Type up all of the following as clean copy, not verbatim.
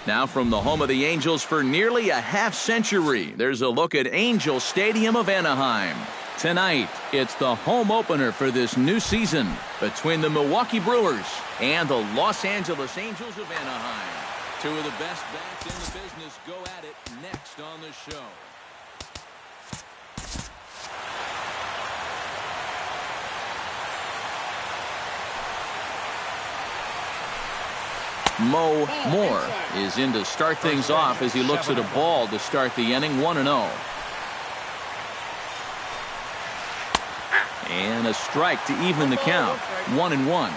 Now from the home of the Angels for nearly a half-century, there's a look at Angel Stadium of Anaheim. Tonight, it's the home opener for this new season between the Milwaukee Brewers and the Los Angeles Angels of Anaheim. Two of the best bats in the business go at it next on the show. Mo Moore is in to start things off as he looks at a ball to start the inning, 1-0. And a strike to even the count, 1-1.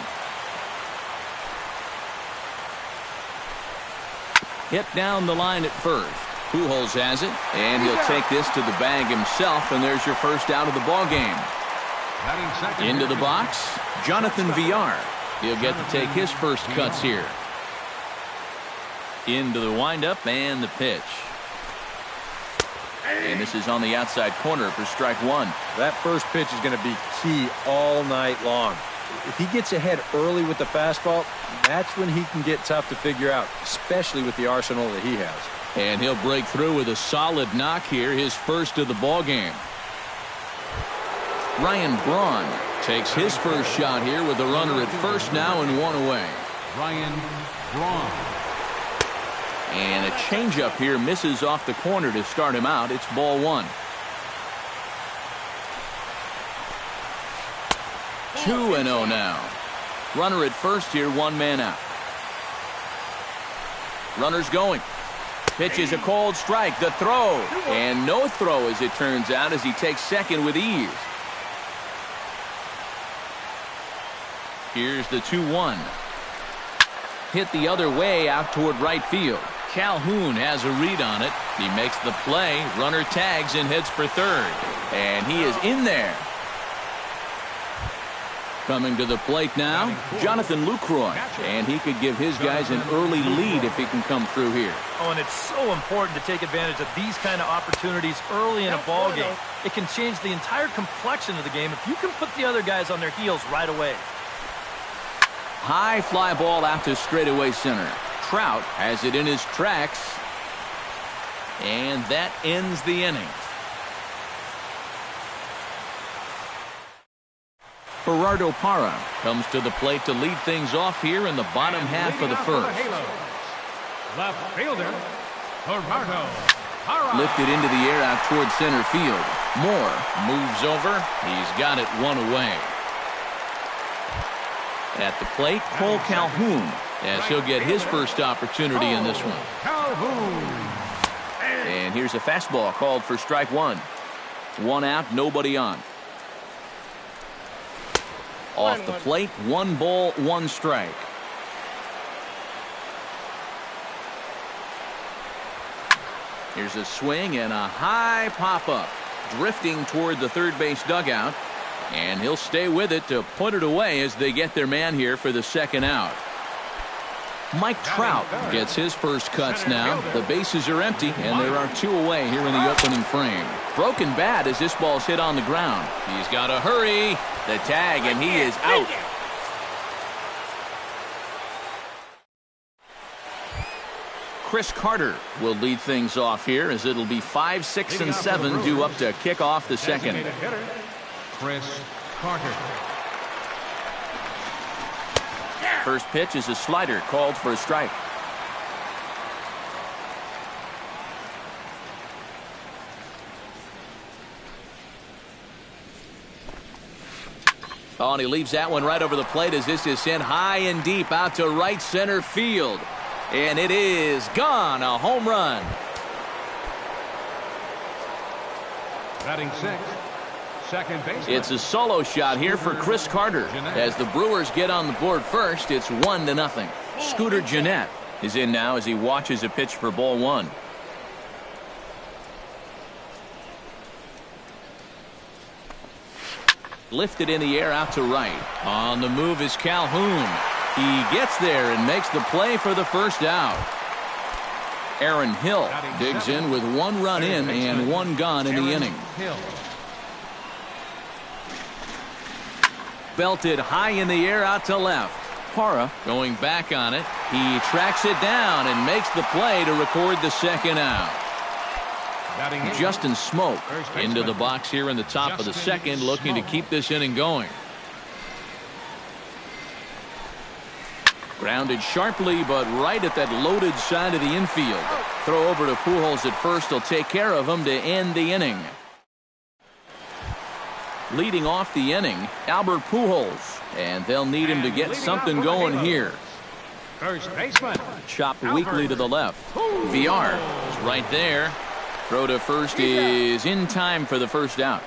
Hit down the line at first. Pujols has it, and he'll take this to the bag himself, and there's your first out of the ball game. Into the box, Jonathan Villar. He'll get to take his first cuts here. Into the windup and the pitch. And this is on the outside corner for strike one. That first pitch is going to be key all night long. If he gets ahead early with the fastball, that's when he can get tough to figure out, especially with the arsenal that he has. And he'll break through with a solid knock here, his first of the ball game. Ryan Braun takes his first shot here with a runner at first now and one away. Ryan Braun. And a changeup here misses off the corner to start him out. It's ball one. 2-0 now. Runner at first here, one man out. Runner's going. Pitch is a cold strike. The throw. And no throw as it turns out as he takes second with ease. Here's the 2-1. Hit the other way out toward right field. Calhoun has a read on it. He makes the play. Runner tags and heads for third. And he is in there. Coming to the plate now, Jonathan Lucroy. And he could give his guys an early lead if he can come through here. Oh, and it's so important to take advantage of these kind of opportunities early in a ball game. It can change the entire complexion of the game if you can put the other guys on their heels right away. High fly ball out to straightaway center. Trout has it in his tracks. And that ends the inning. Gerardo Parra comes to the plate to lead things off here in the bottom half of the first. Left fielder, Gerardo Parra. Lifted into the air out toward center field. Moore moves over. He's got it one away. At the plate, Cole Calhoun, as he'll get his first opportunity in this one. And here's a fastball called for strike one. One out, nobody on. Off the plate, 1 ball, 1 strike. Here's a swing and a high pop-up. Drifting toward the third base dugout. And he'll stay with it to put it away as they get their man here for the second out. Mike Trout gets his first cuts now. The bases are empty, and there are 2 away here in the opening frame. Broken bat as this ball's hit on the ground. He's got to hurry. The tag, and he is out. Chris Carter will lead things off here as it'll be 5, 6, and 7 due up to kick off the second. Chris Carter. First pitch is a slider called for a strike. Oh, and he leaves that one right over the plate as this is sent high and deep out to right center field. And it is gone. A home run. Batting 6. Second baseman. It's a solo shot here for Chris Carter. As the Brewers get on the board first, it's 1-0. Scooter Gennett is in now as he watches a pitch for ball one. Lifted in the air out to right. On the move is Calhoun. He gets there and makes the play for the first out. Aaron Hill digs in with 1 run in and 1 gone in the inning. Belted high in the air out to left. Parra going back on it. He tracks it down and makes the play to record the second out. Justin Smoke into the box here in the top of the second, looking to keep this inning going. Grounded sharply, but right at that loaded side of the infield. Throw over to Pujols at first. He'll take care of him to end the inning. Leading off the inning, Albert Pujols, and they'll need him to get something going here. First baseman. Chopped weakly to the left. Villar is right there. Throw to first is in time for the first out.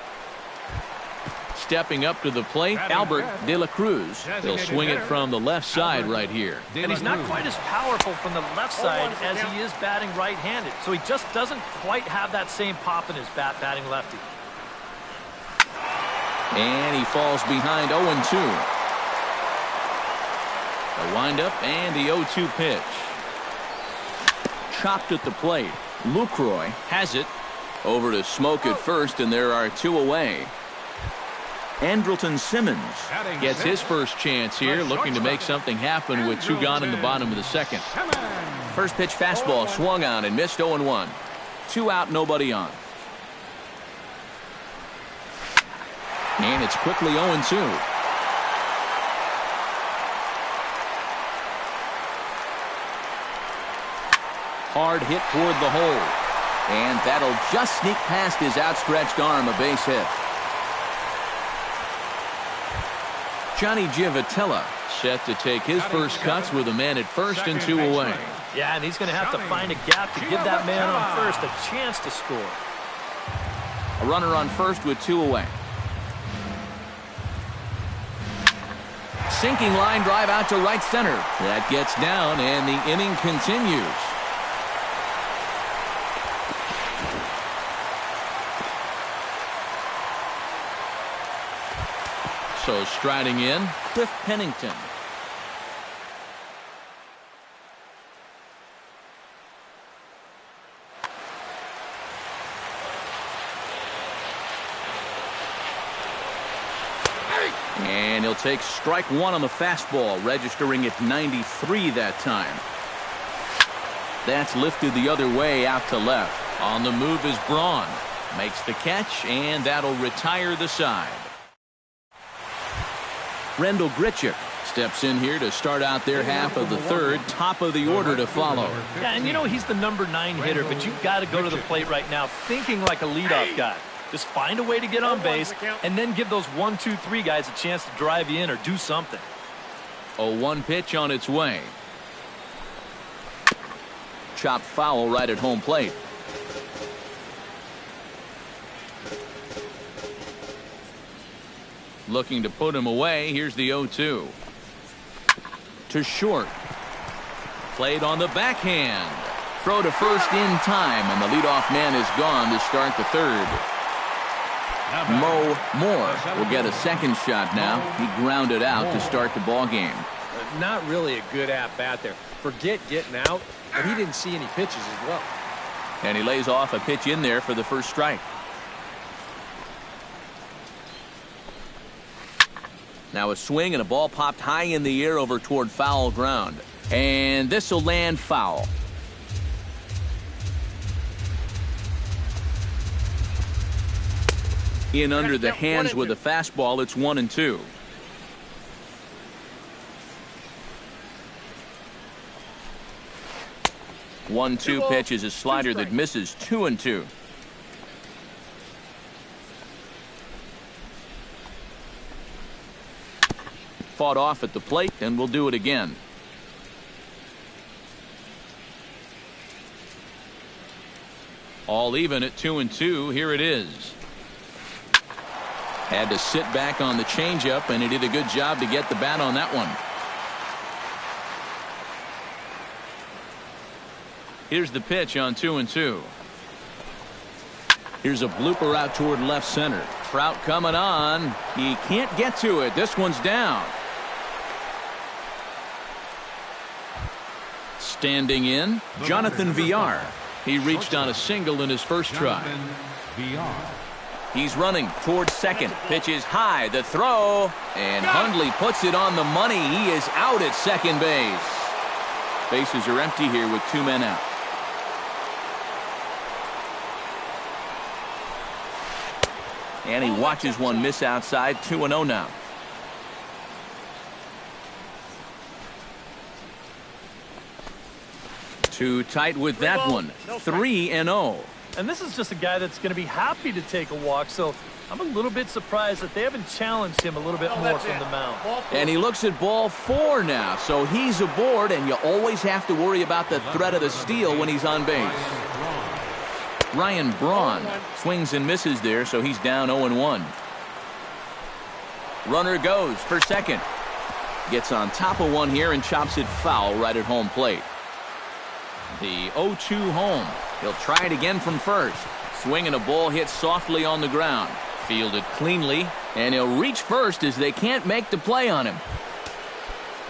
Stepping up to the plate, Albert De La Cruz. He'll swing it from the left side right here. And he's not quite as powerful from the left side as he is batting right-handed. So he just doesn't quite have that same pop in his bat batting lefty. And he falls behind 0-2. The windup and the 0-2 pitch. Chopped at the plate. Lucroy has it. Over to Smoke at first, and there are two away. Andrelton Simmons gets his first chance here, looking to make something happen with two gone in the bottom of the second. First pitch fastball swung on and missed 0-1. 2 out, nobody on. And it's quickly 0-2. Hard hit toward the hole. And that'll just sneak past his outstretched arm, a base hit. Johnny Giavotella set to take his first cuts with a man at first and 2 away. Yeah, and he's going to have to find a gap to give that man on first a chance to score. A runner on first with 2 away. Sinking line drive out to right center. That gets down, and the inning continues. So striding in, Cliff Pennington. And he'll take strike one on the fastball, registering at 93 that time. That's lifted the other way out to left. On the move is Braun. Makes the catch, and that'll retire the side. Rendell Grichuk steps in here to start out their half of the third. Top of the order to follow. Yeah, and you know he's the number 9 hitter, but you've got to go to the plate right now thinking like a leadoff guy. Just find a way to get on base and then give those 1, 2, 3 guys a chance to drive you in or do something. 0-1 pitch on its way. Chopped foul right at home plate. Looking to put him away. Here's the 0-2. To short. Played on the backhand. Throw to first in time, and the leadoff man is gone to start the third. Mo Moore will get a second shot now. He grounded out to start the ball game. Not really a good at-bat there. Forget getting out, but he didn't see any pitches as well. And he lays off a pitch in there for the first strike. Now a swing and a ball popped high in the air over toward foul ground. And this will land foul. In under the hands with a fastball, it's 1-2. One-two pitch is a slider that misses. 2-2. Fought off at the plate, and we'll do it again. All even at 2-2. Here it is. Had to sit back on the changeup, and he did a good job to get the bat on that one. Here's the pitch on 2-2. Here's a blooper out toward left center. Trout coming on. He can't get to it. This one's down. Standing in, Jonathan Villar. He reached on a single in his first try. He's running towards second. Pitch is high. The throw. And Hundley puts it on the money. He is out at second base. Bases are empty here with 2 men out. And he watches one miss outside. 2-0 now. Too tight with that one. 3-0. And this is just a guy that's going to be happy to take a walk, so I'm a little bit surprised that they haven't challenged him a little bit more from the mound. And he looks at ball 4 now, so he's aboard, and you always have to worry about the threat of the steal when he's on base. Ryan Braun swings and misses there, so he's down 0-1. Runner goes for second. Gets on top of one here and chops it foul right at home plate. The 0-2 home. He'll try it again from first. Swinging a ball hit softly on the ground. Fielded cleanly, and he'll reach first as they can't make the play on him.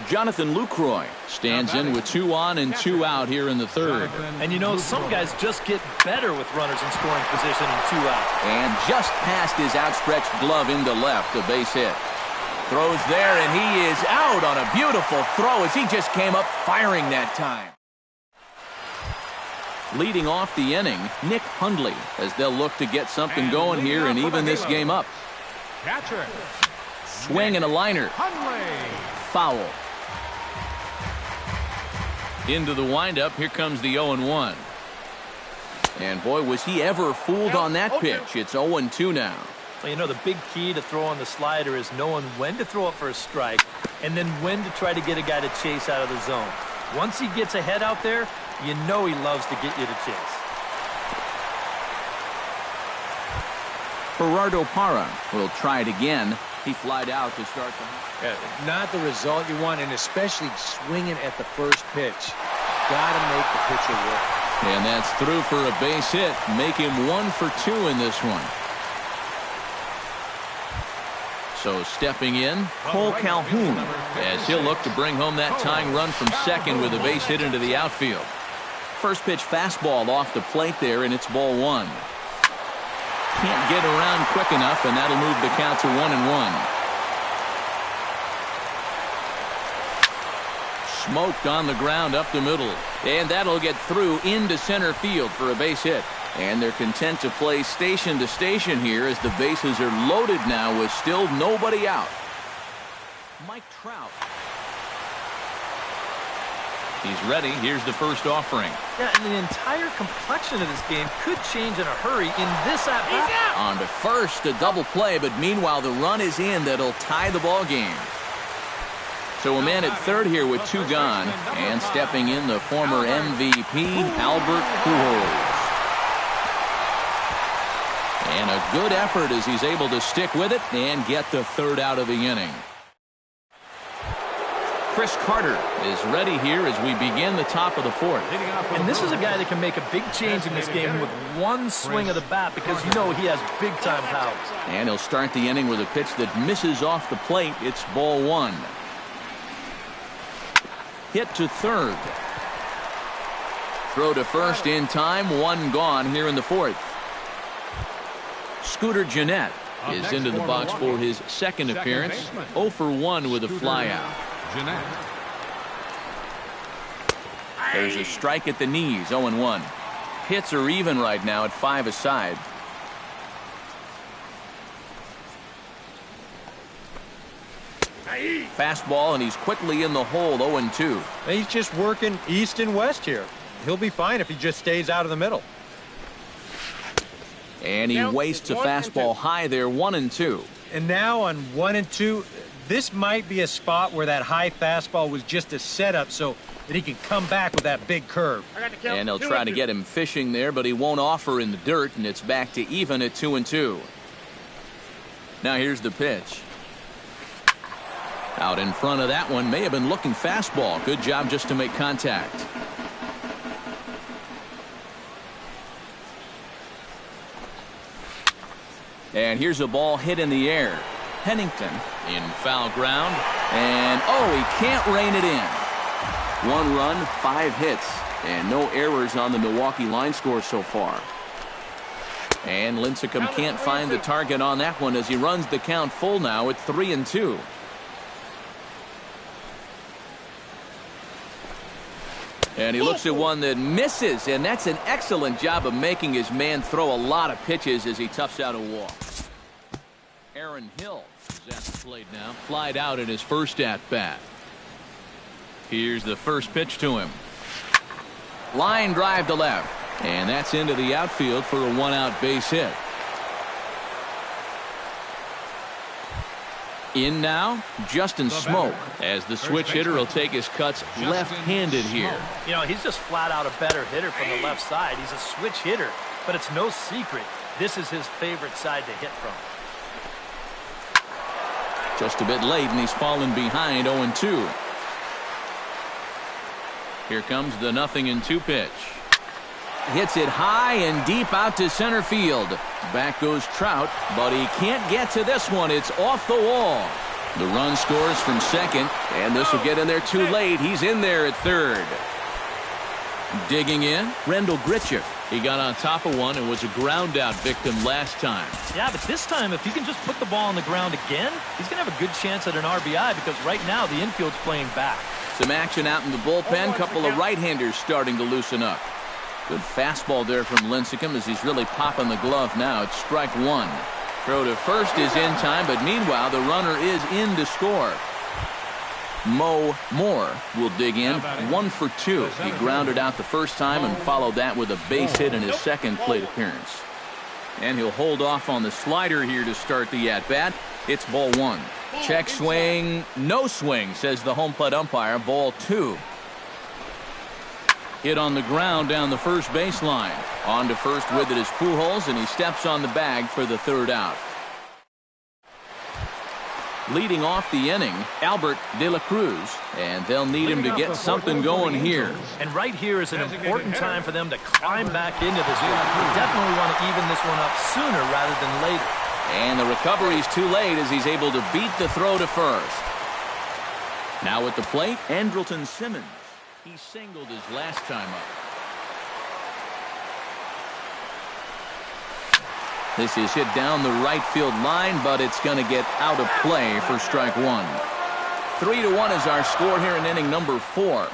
Jonathan Lucroy stands in with 2 on and 2 out here in the third. And you know, some guys just get better with runners in scoring position and 2 out. And just past his outstretched glove into left, a base hit. Throws there, and he is out on a beautiful throw as he just came up firing that time. Leading off the inning, Nick Hundley, as they'll look to get something going here and even this game up. Catcher. Swing and a liner. Foul. Into the windup, here comes the 0-1. And boy, was he ever fooled on that pitch. It's 0-2 now. Well, you know, the big key to throwing the slider is knowing when to throw it for a strike and then when to try to get a guy to chase out of the zone. Once he gets ahead out there, you know he loves to get you to chase. Gerardo Parra will try it again. He flied out to start the... Not the result you want, and especially swinging at the first pitch. Got to make the pitcher work. And that's through for a base hit. Make him 1 for 2 in this one. So stepping in, Cole Calhoun, as he'll look to bring home that tying run from second with a base hit into the outfield. First pitch fastball off the plate there, and it's ball 1. Can't get around quick enough, and that'll move the count to 1-1. Smoked on the ground up the middle, and that'll get through into center field for a base hit. And they're content to play station to station here as the bases are loaded now with still nobody out. Mike Trout. He's ready. Here's the first offering. Yeah, and the entire complexion of this game could change in a hurry in this at-bat. On to first, a double play, but meanwhile the run is in that'll tie the ball game. So a man at third here with 2 gone, and stepping in the former MVP, Albert Pujols. And a good effort as he's able to stick with it and get the third out of the inning. Chris Carter is ready here as we begin the top of the 4th. And this is a guy that can make a big change in this game with one swing of the bat because you know he has big-time power. And he'll start the inning with a pitch that misses off the plate. It's ball 1. Hit to third. Throw to first in time. 1 gone here in the 4th. Scooter Gennett is into the box for his second appearance. 0 for 1 with a flyout. There's a strike at the knees. 0-1. Hits are even right now at 5 aside. Fastball, and he's quickly in the hole. 0-2. He's just working east and west here. He'll be fine if he just stays out of the middle. And he wastes a fastball high there. 1-2. And now on 1-2, this might be a spot where that high fastball was just a setup so that he can come back with that big curve. And they'll try to get him fishing there, but he won't offer in the dirt, and it's back to even at 2-2. Now here's the pitch. Out in front of that one, may have been looking fastball. Good job just to make contact. And here's a ball hit in the air. Pennington in foul ground. And, oh, he can't rein it in. 1 run, 5 hits, and no errors on the Milwaukee line score so far. And Lincecum can't find the target on that one as he runs the count full now at 3-2. And he looks at one that misses, and that's an excellent job of making his man throw a lot of pitches as he toughs out a walk. Aaron Hill is at the plate now, flied out in his first at-bat. Here's the first pitch to him. Line drive to left, and that's into the outfield for a one-out base hit. In now, Justin Smoke, as the switch hitter will take his cuts left-handed here. You know, he's just flat out a better hitter from the left side. He's a switch hitter, but it's no secret this is his favorite side to hit from. Just a bit late, and he's fallen behind 0-2. Here comes the 0-2 pitch. Hits it high and deep out to center field. Back goes Trout, but he can't get to this one. It's off the wall. The run scores from second, and this will get in there too late. He's in there at third. Digging in, Rendell Gritchick. He got on top of one and was a ground-out victim last time. Yeah, but this time, if he can just put the ball on the ground again, he's going to have a good chance at an RBI because right now the infield's playing back. Some action out in the bullpen. Couple of right-handers starting to loosen up. Good fastball there from Lincecum as he's really popping the glove now. It's strike one. Throw to first is in time, but meanwhile the runner is in to score. Mo Moore will dig in. 1 for 2. He grounded out the first time and followed that with a base hit in his second plate appearance. And he'll hold off on the slider here to start the at-bat. It's ball one. Check swing. No swing, says the home plate umpire. Ball two. Hit on the ground down the first baseline. On to first with it is Pujols, and he steps on the bag for the third out. Leading off the inning, Albert De La Cruz, and they'll need him to get something going here. And right here is an important time for them to climb back into this one. They definitely want to even this one up sooner rather than later. And the recovery's too late as he's able to beat the throw to first. Now at the plate, Andrelton Simmons. He singled his last time up. This is hit down the right field line, but it's going to get out of play for strike one. 3-1 is our score here in inning number 4.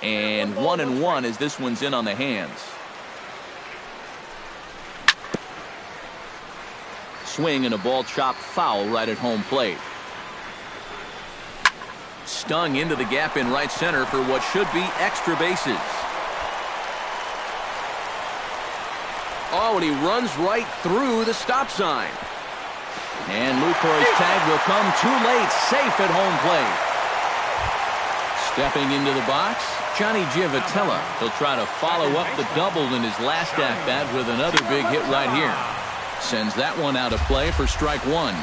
And 1-1 as this one's in on the hands. Swing and a ball chopped foul right at home plate. Stung into the gap in right center for what should be extra bases. Oh, and he runs right through the stop sign. And Luthor's tag will come too late, safe at home plate. Stepping into the box, Johnny Giavotella. He'll try to follow up the double in his last at-bat with another big hit right here. Sends that one out of play for strike one.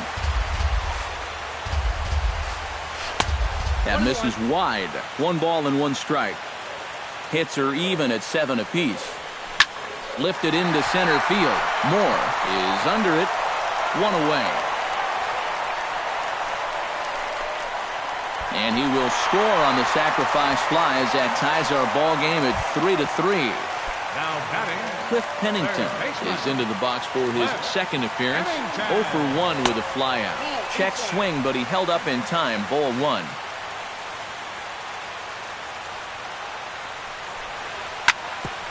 That misses wide. 1 ball and 1 strike. Hits are even at 7 apiece. Lifted into center field. Moore is under it. 1 away. And he will score on the sacrifice fly as that ties our ball game at 3-3. Now batting, Cliff Pennington is into the box for his second appearance. 0 for 1 with a flyout. Check swing, but he held up in time. Ball 1.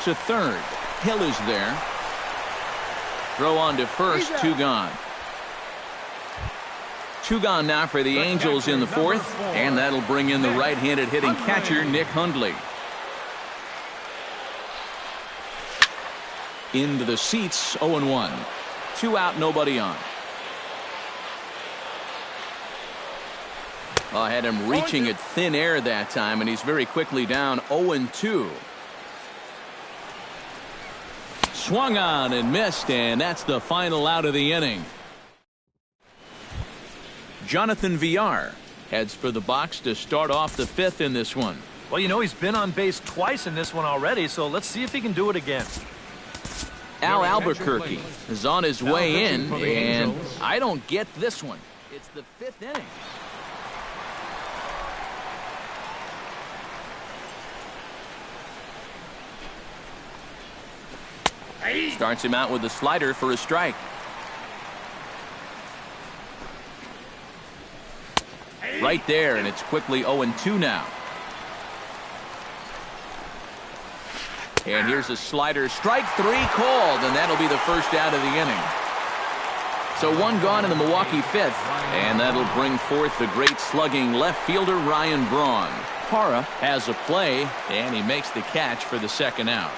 To third. Hill is there. Throw on to first. 2 gone. 2 gone now for the Angels in the 4th, and that'll bring in the right-handed hitting catcher Nick Hundley. Into the seats. 0-1. 2 out, nobody on. I had him reaching at thin air that time, and he's very quickly down 0-2. Swung on and missed, and that's the final out of the inning. Jonathan Villar heads for the box to start off the 5th in this one. Well, you know, he's been on base twice in this one already, so let's see if he can do it again. Al Albuquerque is on his way in, and I don't get this one. It's the 5th inning. Starts him out with a slider for a strike. Right there, and it's quickly 0-2 now. And here's a slider. Strike three called, and that'll be the first out of the inning. So one gone in the Milwaukee fifth, and that'll bring forth the great slugging left fielder Ryan Braun. Parra has a play, and he makes the catch for the second out.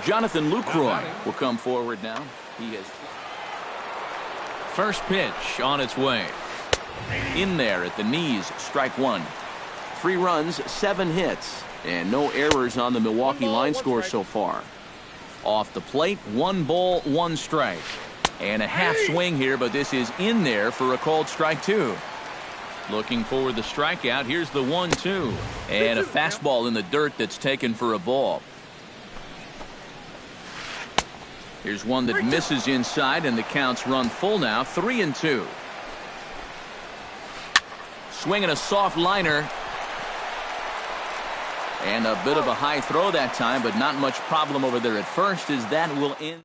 Jonathan Lucroy will come forward now. He has first pitch on its way. In there at the knees, strike one. 3 runs, 7 hits, and no errors on the Milwaukee line score so far. Off the plate, 1 ball, 1 strike. And a half swing here, but this is in there for a called strike 2. Looking for the strikeout. Here's the 1-2. And a fastball in the dirt that's taken for a ball. Here's one that misses inside, and the count's run full now. 3-2. Swinging a soft liner. And a bit of a high throw that time, but not much problem over there at first, as that will end.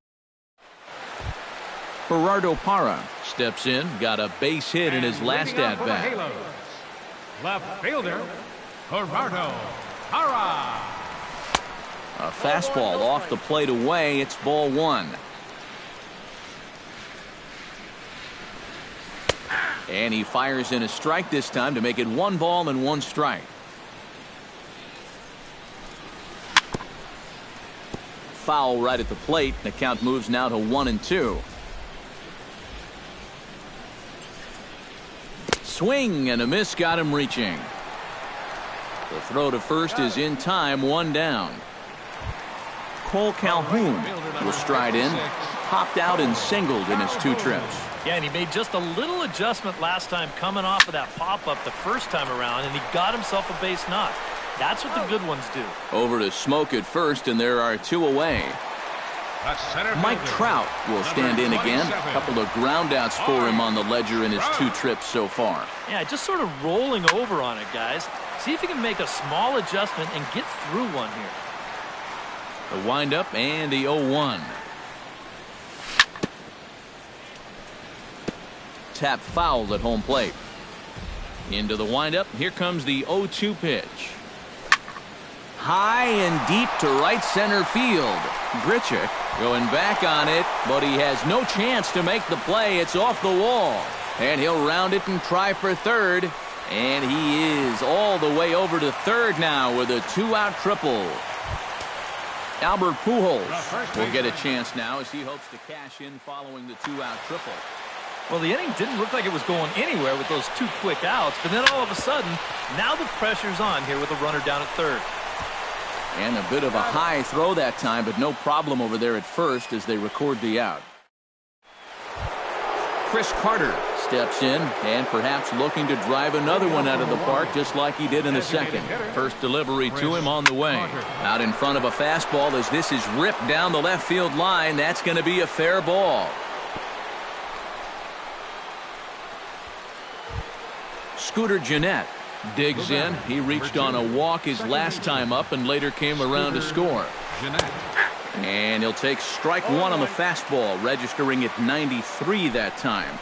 Gerardo Parra steps in, got a base hit in his last at-bat. Left fielder, Gerardo Parra. A fastball off the plate away. It's ball 1. And he fires in a strike this time to make it 1 ball and 1 strike. Foul right at the plate. The count moves now to 1-2. Swing and a miss got him reaching. The throw to first is in time. 1 down. Cole Calhoun will stride in. Popped out and singled in his 2 trips. Yeah, and he made just a little adjustment last time coming off of that pop-up the first time around, and he got himself a base knock. That's what the good ones do. Over to Smoke at first, and there are 2 away. Mike Trout will stand in again. A couple of groundouts for him on the ledger in his 2 trips so far. Yeah, just sort of rolling over on it, guys. See if you can make a small adjustment and get through one here. The windup and the 0-1. Tap fouled at home plate. Into the windup. Here comes the 0-2 pitch. High and deep to right center field. Grichuk going back on it, but he has no chance to make the play. It's off the wall. And he'll round it and try for third. And he is all the way over to third now with a 2-out triple. Albert Pujols will get a chance now as he hopes to cash in following the 2-out triple. Well, the inning didn't look like it was going anywhere with those 2 quick outs, but then all of a sudden, now the pressure's on here with a runner down at third. And a bit of a high throw that time, but no problem over there at first as they record the out. Chris Carter steps in and perhaps looking to drive another one out of the park just like he did in the second. First delivery to him on the way. Out in front of a fastball as this is ripped down the left field line. That's going to be a fair ball. Scooter Gennett digs in. He reached on a walk his last time up and later came around to score. And he'll take strike 1 on the fastball, registering at 93 that time.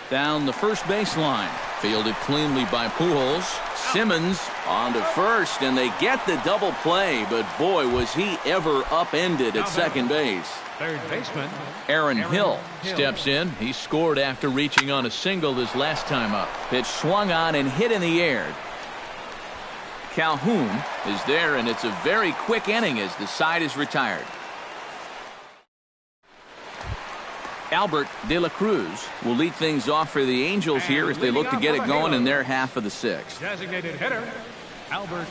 Down the first baseline. Fielded cleanly by Pujols. Simmons on to first, and they get the double play, but boy, was he ever upended at second base. Third baseman Aaron Hill steps in. He scored after reaching on a single his last time up. Pitch swung on and hit in the air. Calhoun is there, and it's a very quick inning as the side is retired. Albert De La Cruz will lead things off for the Angels here as they look to get it going in their half of the 6th. Designated hitter Albert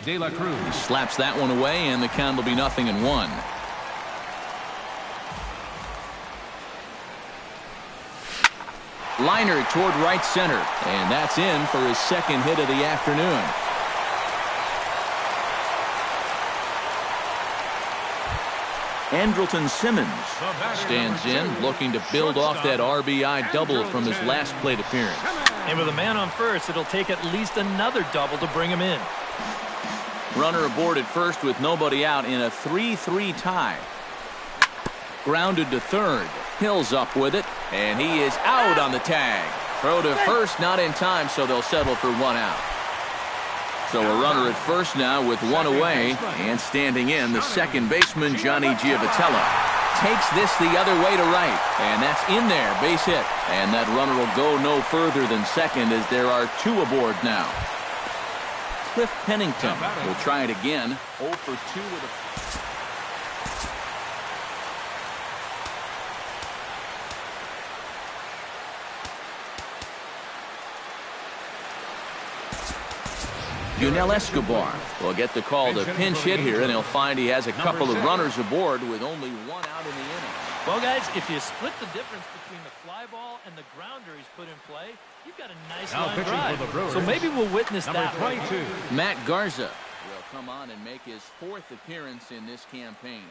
De La Cruz. He slaps that one away, and the count will be 0-1. Liner toward right center, and that's in for his second hit of the afternoon. Andrelton Simmons stands in, looking to build off that RBI double from his last plate appearance. And with a man on first, it'll take at least another double to bring him in. Runner aboard at first with nobody out in a 3-3 tie. Grounded to third. Hill's up with it, and he is out on the tag. Throw to first, not in time, so they'll settle for 1 out. So a runner at first now with one away, and standing in, the second baseman, Johnny Giavotella. Takes this the other way to right, and that's in there, base hit. And that runner will go no further than second as there are two aboard now. Cliff Pennington will try it again. 0 for 2 with a... Yunel Escobar will get the call to pinch hit here, and he'll find he has a couple of runners aboard with only one out in the inning. Well, guys, if you split the difference between the fly ball and the grounder he's put in play, you've got a nice line drive. So maybe we'll witness that. Matt Garza will come on and make his 4th appearance in this campaign.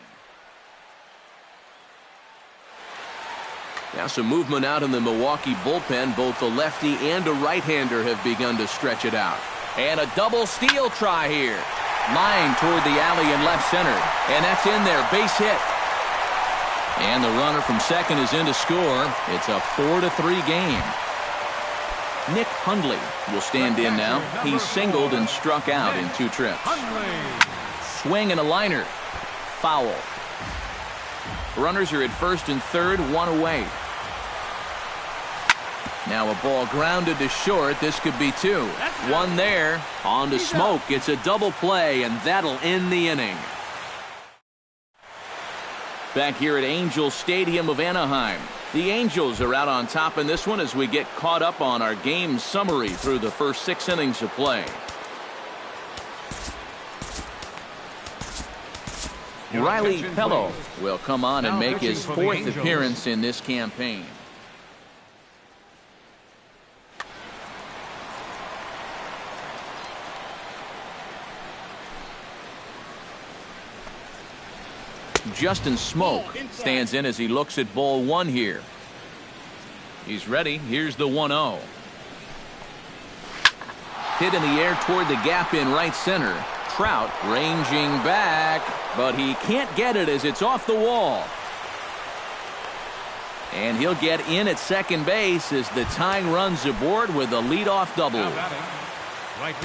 Now some movement out in the Milwaukee bullpen. Both the lefty and a right-hander have begun to stretch it out. And a double steal try here. Line toward the alley in left center. And that's in there. Base hit. And the runner from second is in to score. It's a 4-3 game. Nick Hundley will stand in now. He singled and struck out in 2 trips. Swing and a liner. Foul. Runners are at first and third, one away. Now a ball grounded to short. This could be 2. One there. On to Smoke. It's a double play, and that'll end the inning. Back here at Angels Stadium of Anaheim. The Angels are out on top in this one as we get caught up on our game summary through the first 6 innings of play. Riley Pello will come on and make his 4th appearance in this campaign. Justin Smoke stands in as he looks at ball 1 here. He's ready. Here's the 1-0. Hit in the air toward the gap in right center. Trout ranging back, but he can't get it as it's off the wall. And he'll get in at second base as the tying runs aboard with a leadoff double.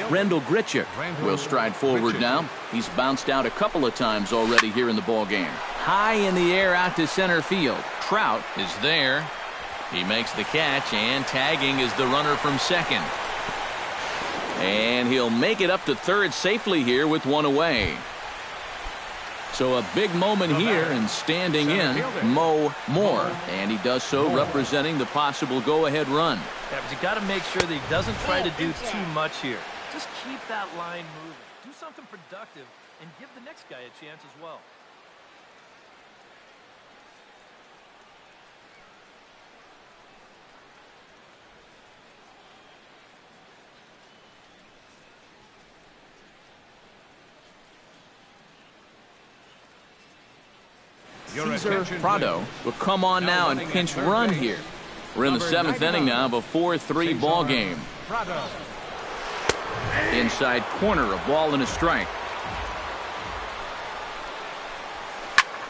Rendell Grichuk will stride forward now. He's bounced out a couple of times already here in the ball game. High in the air out to center field. Trout is there. He makes the catch, and tagging is the runner from second. And he'll make it up to third safely here with one away. So a big moment here, and standing in, Mo Moore. And he does so representing the possible go-ahead run. Yeah, but you got to make sure that he doesn't try to do too much here. Just keep that line moving. Do something productive and give the next guy a chance as well. Cesar Prado will come on now and pinch run here. We're in the 7th inning now of a 4-3 ball game. Inside corner, a ball and a strike.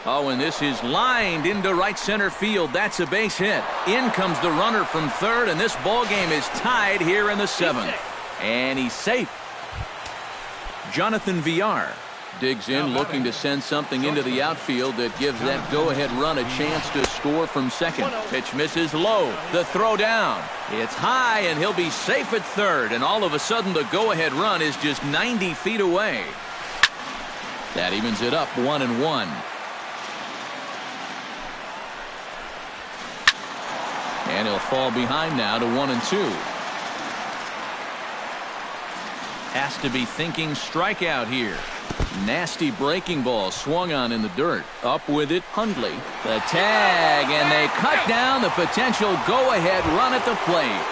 Oh, and this is lined into right center field. That's a base hit. In comes the runner from third, and this ball game is tied here in the 7th. And he's safe. Jonathan Villar digs in, looking to send something into the outfield that gives that go-ahead run a chance to score from second. Pitch misses low. The throw down. It's high, and he'll be safe at third. And all of a sudden, the go-ahead run is just 90 feet away. That evens it up 1-1. And he'll fall behind now to 1-2. Has to be thinking strikeout here. Nasty breaking ball swung on in the dirt. Up with it, Hundley. The tag, and they cut down the potential go-ahead run at the plate.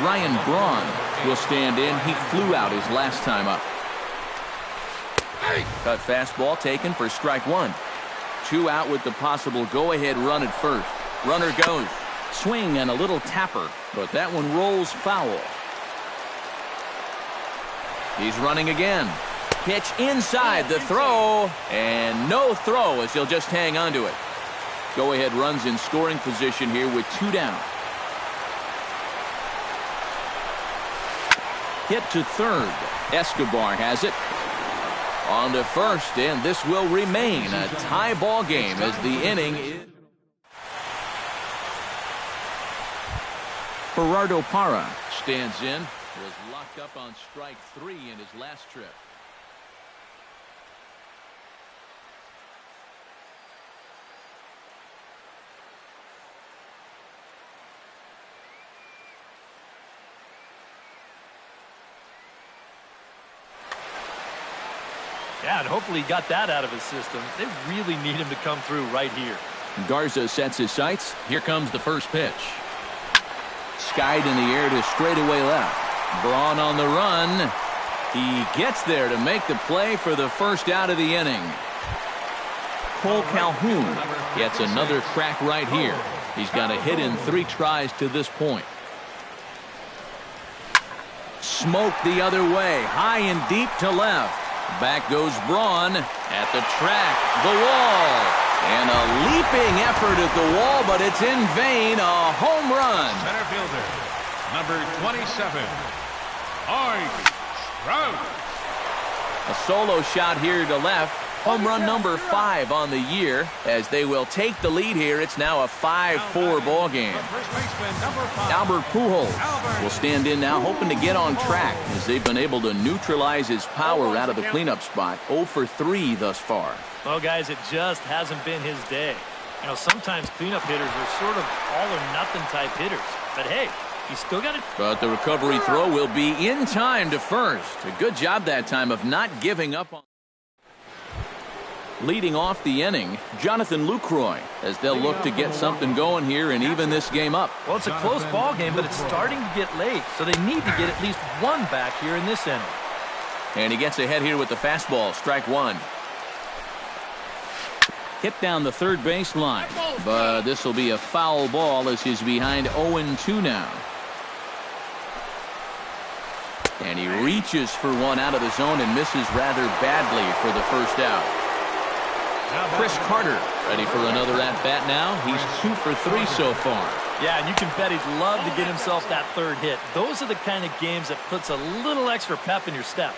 Ryan Braun will stand in. He flew out his last time up. Cut fastball taken for strike 1. 2 out with the possible go-ahead run at first. Runner goes. Swing and a little tapper, but that one rolls foul. He's running again. Pitch inside, the throw, and no throw as he'll just hang on to it. Go-ahead runs in scoring position here with 2 down. Hit to third. Escobar has it. On to first, and this will remain a tie ball game as the inning is. Gerardo Parra stands in. Was locked up on strike 3 in his last trip. Yeah, and hopefully he got that out of his system. They really need him to come through right here. Garza sets his sights. Here comes the first pitch. Skied in the air to straightaway left. Braun on the run. He gets there to make the play for the first out of the inning. Cole Calhoun gets another crack right here. He's got a hit in 3 tries to this point. Smoked the other way, high and deep to left. Back goes Braun at the track, the wall, and a leaping effort at the wall, but it's in vain. A home run. Center fielder, number 27, Mike Trout. A solo shot here to left. Home run number 5 on the year as they will take the lead here. It's now a 5-4 ball game. First baseman, number 5, Albert Pujols will stand in now, hoping to get on track as they've been able to neutralize his power out of the cleanup spot. 0 for 3 thus far. Well, guys, it just hasn't been his day. You know, sometimes cleanup hitters are sort of all-or-nothing type hitters. But, hey, he's still got it. But the recovery throw will be in time to first. A good job that time of not giving up on. Leading off the inning, Jonathan Lucroy, as they'll look to get something going here and even this game up. Well, it's a close ball game, but it's starting to get late, so they need to get at least one back here in this inning. And he gets ahead here with the fastball, strike 1. Hit down the third baseline, but this will be a foul ball as he's behind 0-2 now. And he reaches for one out of the zone and misses rather badly for the first out. Chris Carter ready for another at-bat now. He's 2 for 3 so far. Yeah, and you can bet he'd love to get himself that third hit. Those are the kind of games that puts a little extra pep in your step.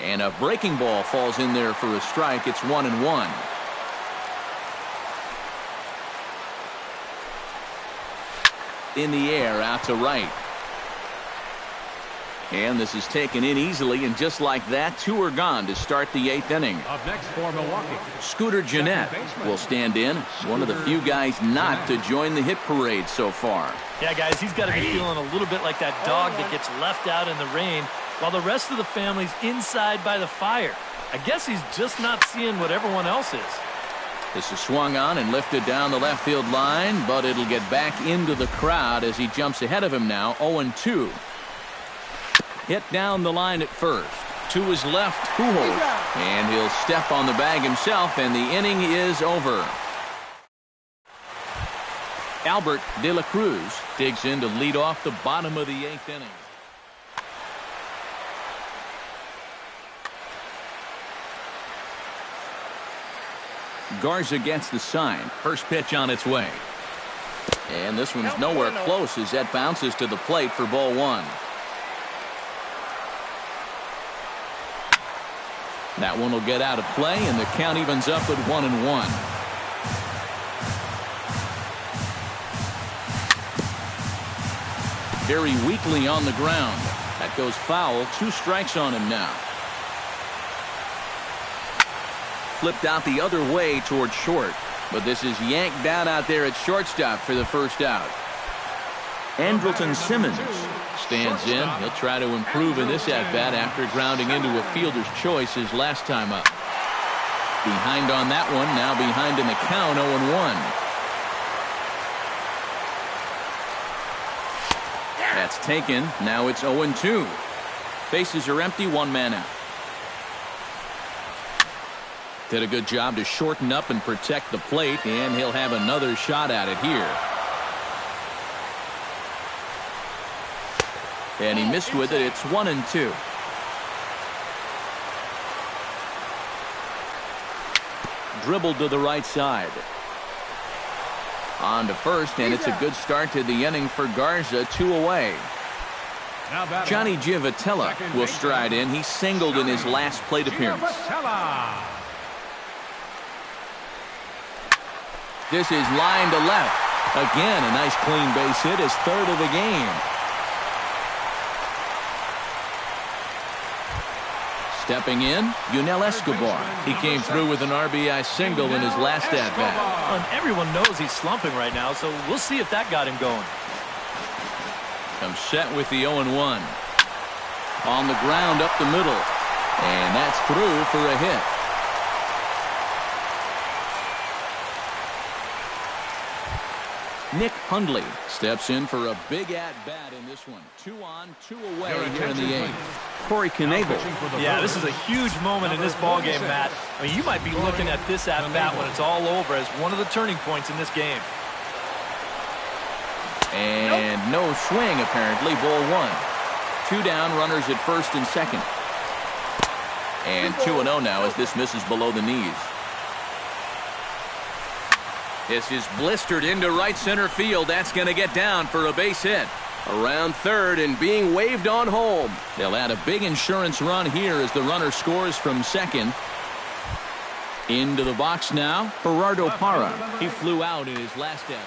And a breaking ball falls in there for a strike. It's 1-1. In the air, out to right. And this is taken in easily, and just like that, 2 are gone to start the 8th inning. Up next for Milwaukee, Scooter Gennett will stand in, one of the few guys not to join the hit parade so far. Yeah, guys, he's got to be feeling a little bit like that dog that gets left out in the rain while the rest of the family's inside by the fire. I guess he's just not seeing what everyone else is. This is swung on and lifted down the left field line, but it'll get back into the crowd as he jumps ahead of him now, 0-2. Hit down the line at first. To his left, Pujols. And he'll step on the bag himself, and the inning is over. Albert De La Cruz digs in to lead off the bottom of the 8th inning. Garza gets the sign. First pitch on its way. And this one's nowhere close as that bounces to the plate for ball 1. That one will get out of play, and the count evens up at 1-1. Very weakly on the ground. That goes foul. 2 strikes on him now. Flipped out the other way towards short, but this is yanked down out there at shortstop for the first out. Andrelton Simmons stands in. He'll try to improve in this at-bat after grounding into a fielder's choice his last time up. Behind on that one, now behind in the count, 0-1. That's taken. Now it's 0-2. Bases are empty, 1 man out. Did a good job to shorten up and protect the plate, and he'll have another shot at it here. And he missed with it. It's 1-2. Dribbled to the right side. On to first, and it's a good start to the inning for Garza. 2 away. Johnny Givatella will stride in. He singled in his last plate appearance. This is line to left. Again, a nice clean base hit, his third of the game. Stepping in, Yunel Escobar. He came through with an RBI single in his last at-bat. And everyone knows he's slumping right now, so we'll see if that got him going. Comes set with the 0-1. On the ground up the middle. And that's through for a hit. Nick Hundley steps in for a big at-bat in this one. 2 on, 2 away here in the 8th. Corey Knebel. Yeah, this is a huge moment in this ballgame, Matt. I mean, you might be looking at this at-bat when it's all over as one of the turning points in this game. And no swing, apparently. Ball 1. 2 down, runners at first and second. And 2-0 now as this misses below the knees. This is blistered into right center field. That's going to get down for a base hit. Around third and being waved on home. They'll add a big insurance run here as the runner scores from second. Into the box now, Gerardo Parra. He flew out in his last at.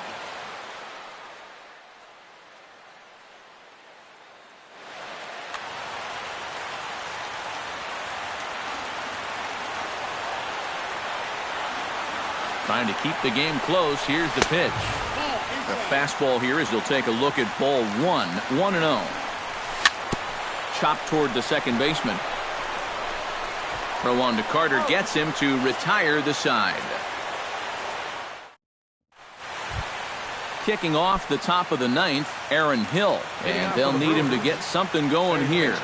Trying to keep the game close. Here's the pitch. A fastball here as he'll take a look at ball 1. 1-0. Chopped toward the second baseman. Throw on to Carter gets him to retire the side. Kicking off the top of the 9th, Aaron Hill. And they'll need him to get something going here.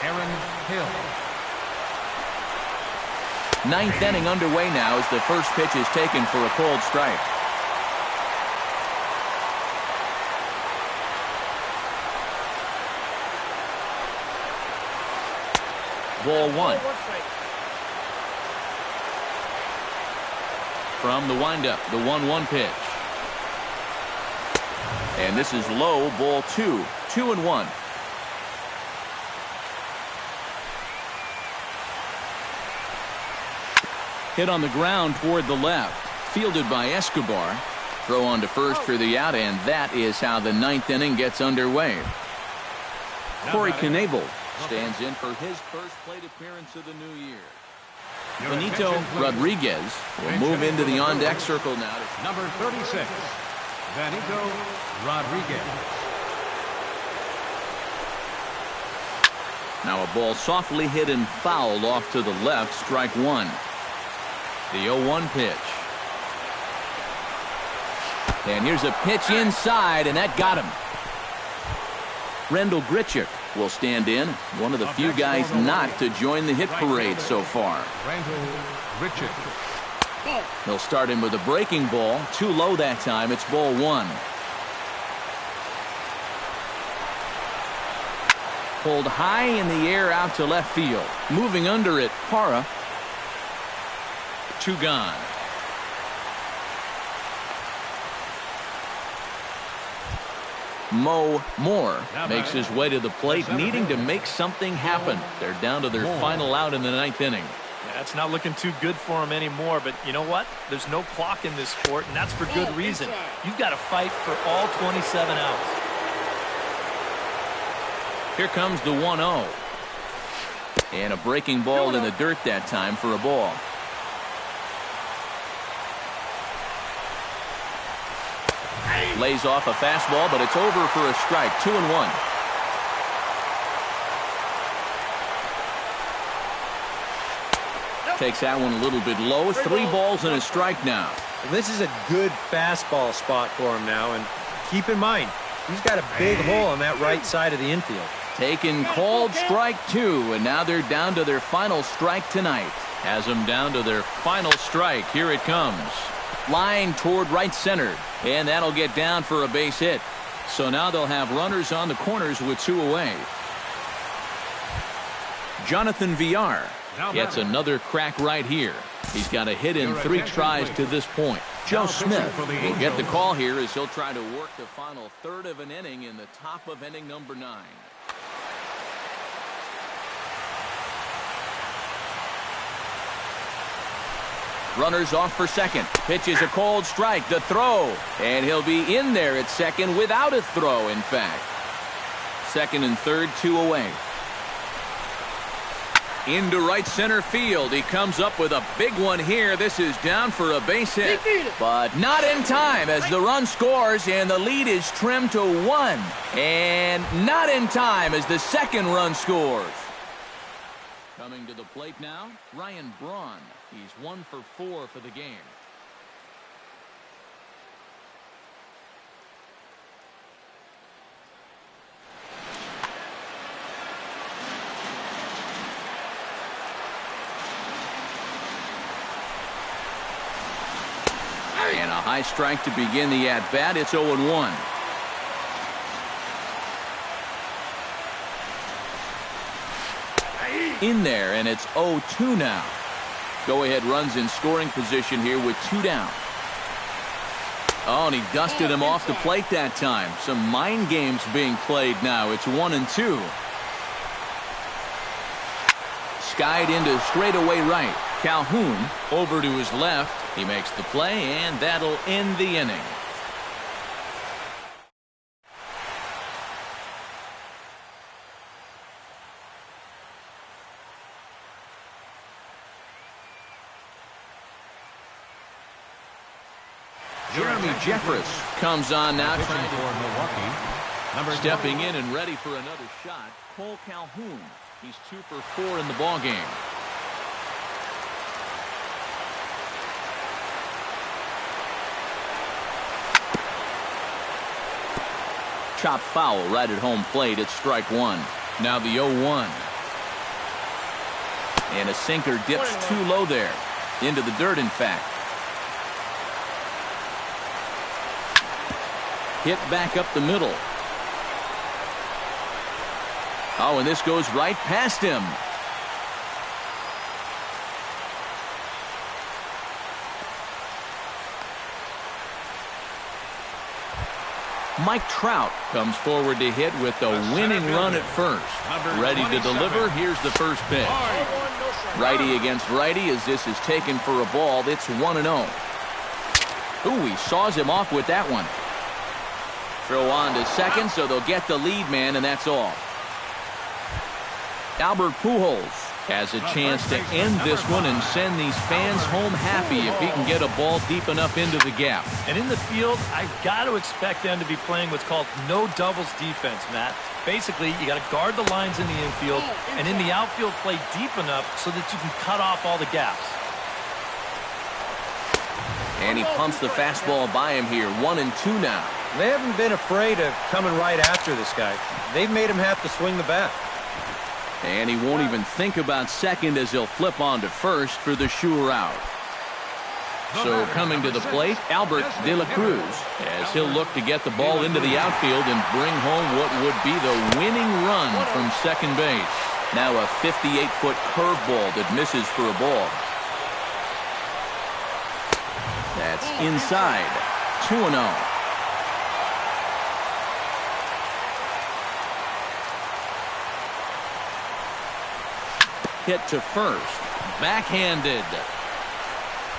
Aaron Hill. 9th inning underway now as the first pitch is taken for a cold strike. Ball 1. From the windup, the 1-1 pitch. And this is low, ball 2. 2-1. Hit on the ground toward the left. Fielded by Escobar. Throw on to first for the out, and that is how the 9th inning gets underway. Corey Knebel stands in for his first plate appearance of the new year. Benito Rodriguez will move into the on-deck circle now. Number 36, Benito Rodriguez. Now a ball softly hit and fouled off to the left. Strike 1. The 0-1 pitch. And here's a pitch inside, and that got him. Randall Grichuk will stand in. One of the few guys not to join the hit parade so far. Randall Grichuk. He'll start him with a breaking ball. Too low that time. It's ball 1. Pulled high in the air out to left field. Moving under it, Parra. 2 gone. Mo Moore makes his way to the plate, needing to make something happen. They're down to their final out in the 9th inning. Yeah, it's not looking too good for him anymore, but you know what? There's no clock in this sport, and that's for good reason. You've got to fight for all 27 outs. Here comes the 1-0. And a breaking ball in the dirt that time for a ball. Lays off a fastball, but it's over for a strike. 2-1. Takes that one a little bit low. 3 balls and a strike now. This is a good fastball spot for him now, and keep in mind, he's got a big hole on that right side of the infield. Taken called strike 2, and now they're down to their final strike tonight. Has them down to their final strike. Here it comes. Line toward right center, and that'll get down for a base hit. So now they'll have runners on the corners with 2 away. Jonathan Villar gets another crack right here. He's got a hit in 3 tries to this point. Joe Smith will get the call here as he'll try to work the final third of an inning in the top of inning number 9. Runners off for second. Pitches a cold strike. The throw. And he'll be in there at second without a throw, in fact. Second and third, 2 away. Into right center field. He comes up with a big one here. This is down for a base hit. But not in time as the run scores and the lead is trimmed to 1. And not in time as the second run scores. Coming to the plate now, Ryan Braun. He's 1 for 4 for the game. And a high strike to begin the at-bat. It's 0-1. In there, and it's 0-2 now. Go-ahead runs in scoring position here with 2 down. Oh, and he dusted him off the plate that time. Some mind games being played now. It's 1-2. Skied into straightaway right. Calhoun over to his left. He makes the play, and that'll end the inning. Jeremy Jeffress comes on now. Stepping in and ready for another shot. Cole Calhoun. He's 2 for 4 in the ballgame. Chop foul right at home plate. It's strike 1. Now the 0-1. And a sinker dips too low there. Into the dirt, in fact. Hit back up the middle. Oh, and this goes right past him. Mike Trout comes forward to hit with the winning run at first. Ready to deliver. Here's the first pitch. Righty against righty as this is taken for a ball. It's 1-0. Ooh, he saws him off with that one. Throw on to second, so they'll get the lead man, and that's all. Albert Pujols has a chance to end this one and send these fans home happy if he can get a ball deep enough into the gap. And in the field, I've got to expect them to be playing what's called no doubles defense, Matt. Basically, you got to guard the lines in the infield, and in the outfield, play deep enough so that you can cut off all the gaps. And he pumps the fastball by him here. 1-2 now. They haven't been afraid of coming right after this guy. They've made him have to swing the bat. And he won't even think about second as he'll flip on to first for the sure out. So coming to the plate, Albert De La Cruz, as he'll look to get the ball into the outfield and bring home what would be the winning run from second base. Now a 58-foot curveball that misses for a ball. That's inside. 2-0. Hit to first. Backhanded.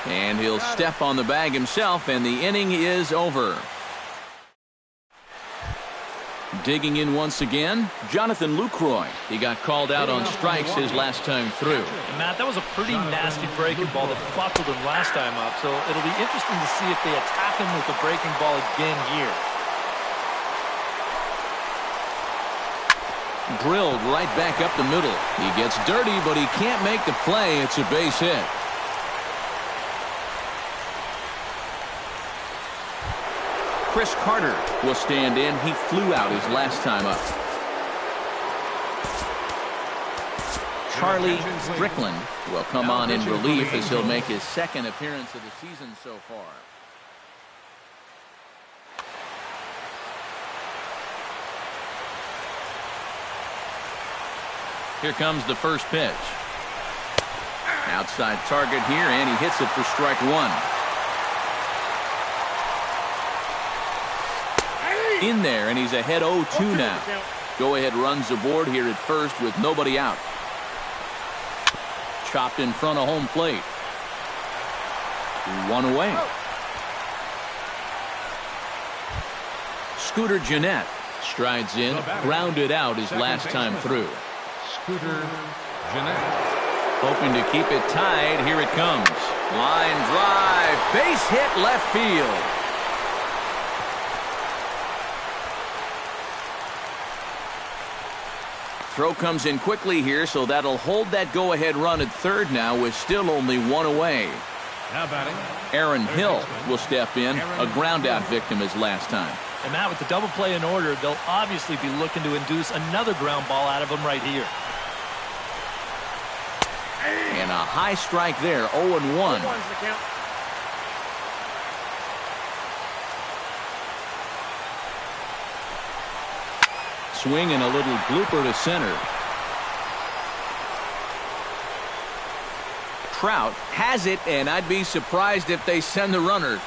And he'll step on the bag himself, and the inning is over. Digging in once again, Jonathan Lucroy. He got called out on strikes his last time through. And Matt, that was a pretty nasty breaking ball that buckled him last time up, so it'll be interesting to see if they attack him with the breaking ball again here. Drilled right back up the middle. He gets dirty, but he can't make the play. It's a base hit. Chris Carter will stand in. He flew out his last time up. Charlie Strickland will come on in relief as he'll make his second appearance of the season so far. Here comes the first pitch. Outside target here, and he hits it for strike 1. In there, and he's ahead 0-2 now. Go-ahead runs aboard here at first with nobody out. Chopped in front of home plate. One away. Scooter Gennett strides in, grounded out his last time through. Scooter Gennett. Hoping to keep it tied. Here it comes. Line drive. Base hit left field. Throw comes in quickly here, so that'll hold that go-ahead run at third now with still only one away. Now batting. Aaron Hill will step in, a ground-out victim as last time. And Matt, with the double play in order, they'll obviously be looking to induce another ground ball out of him right here. And a high strike there, 0-1. Swing and a little blooper to center. Trout has it, and I'd be surprised if they send the runner.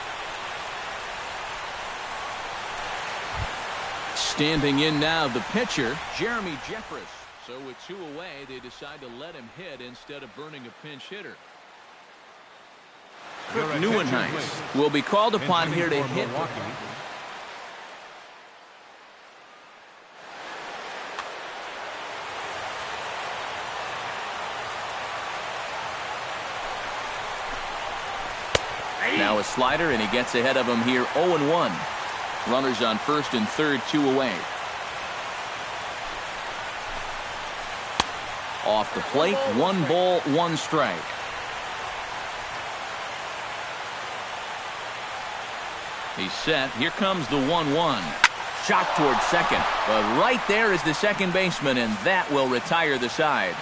Standing in now, the pitcher, Jeremy Jeffress. So with two away, they decide to let him hit instead of burning a pinch hitter. Neuenhuis will be called upon here to hit. Now a slider, and he gets ahead of him here, 0-1. Runners on first and third, two away. Off the plate, 1 ball, 1 strike. He's set. Here comes the 1-1. Shot towards second. But right there is the second baseman, and that will retire the side.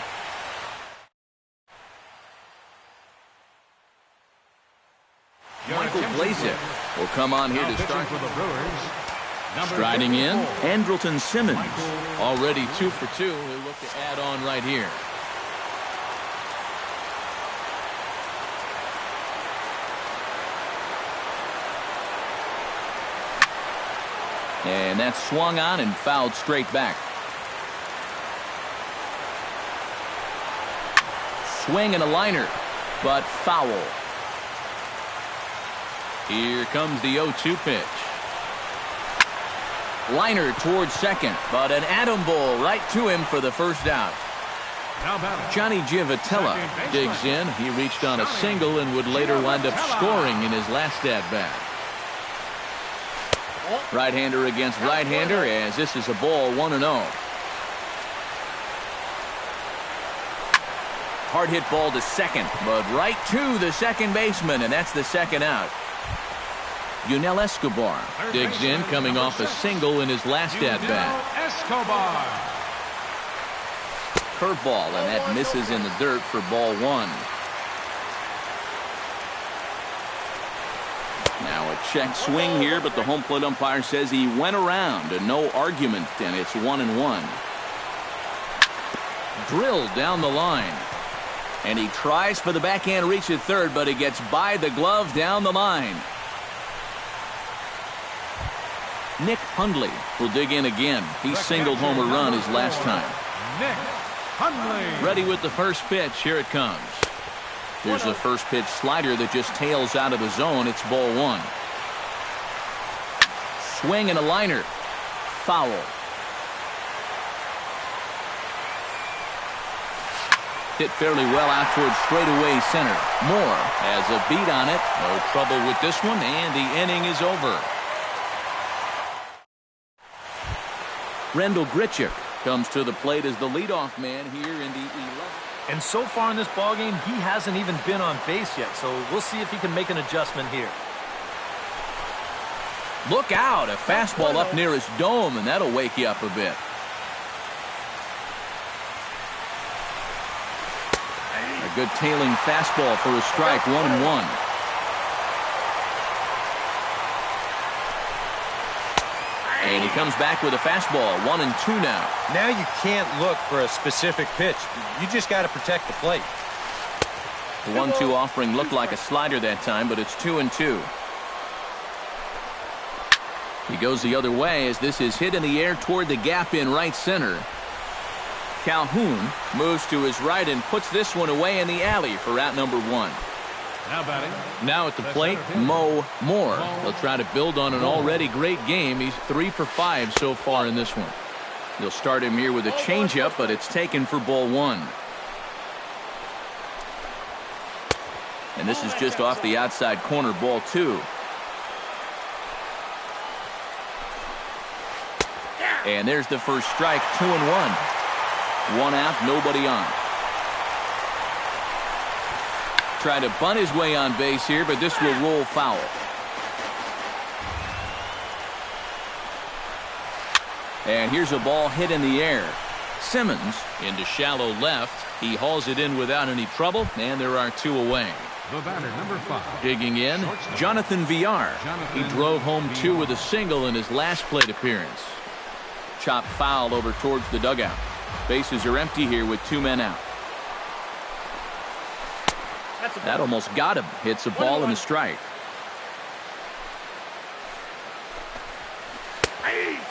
Michael Blazek will come on here to start. Striding in, Andrelton Simmons. Already 2 for 2. He'll look to add on right here. And that's swung on and fouled straight back. Swing and a liner, but foul. Here comes the 0-2 pitch. Liner towards second, but an atom ball right to him for the first out. Johnny Giavotella digs in. He reached on a single and would later wind up scoring in his last at-bat. Right-hander against right-hander, as this is a ball 1-0. Hard hit ball to second, but right to the second baseman, and that's the second out. Yunel Escobar digs in, coming off a single in his last at-bat. Curveball, and that misses in the dirt for ball 1. Now a check swing here, but the home plate umpire says he went around, and no argument, and it's 1-1. Drilled down the line. And he tries for the backhand reach at third, but he gets by the glove down the line. Nick Hundley will dig in again. He singled home a run his last time. Nick Hundley. Ready with the first pitch. Here it comes. Here's the first pitch slider that just tails out of the zone. It's ball 1. Swing and a liner. Foul. Hit fairly well out towards straightaway center. Moore has a beat on it. No trouble with this one, and the inning is over. Rendell Grichuk comes to the plate as the leadoff man here in the 11th. And so far in this ballgame, he hasn't even been on base yet, so we'll see if he can make an adjustment here. Look out, a fastball up near his dome, and that'll wake you up a bit. A good tailing fastball for a strike, 1-1. And he comes back with a fastball, 1-2 now. Now you can't look for a specific pitch. You just got to protect the plate. The 1-2 offering looked like a slider that time, but it's 2-2. He goes the other way as this is hit in the air toward the gap in right center. Calhoun moves to his right and puts this one away in the alley for out number 1. Now batting. Now at the plate, Mo Moore. He'll try to build on an already great game. He's 3 for 5 so far in this one. He'll start him here with a changeup, but it's taken for ball 1. And this is just off the outside corner, ball 2. And there's the first strike, 2-1. 1 out, nobody on. Try to bunt his way on base here, but this will roll foul. And here's a ball hit in the air. Simmons into shallow left. He hauls it in without any trouble, and there are 2 away. The batter, number 5. Digging in, Jonathan Villar. He drove home 2 with a single in his last plate appearance. Chopped foul over towards the dugout. Bases are empty here with 2 men out. That almost got him. Hits a ball and a strike.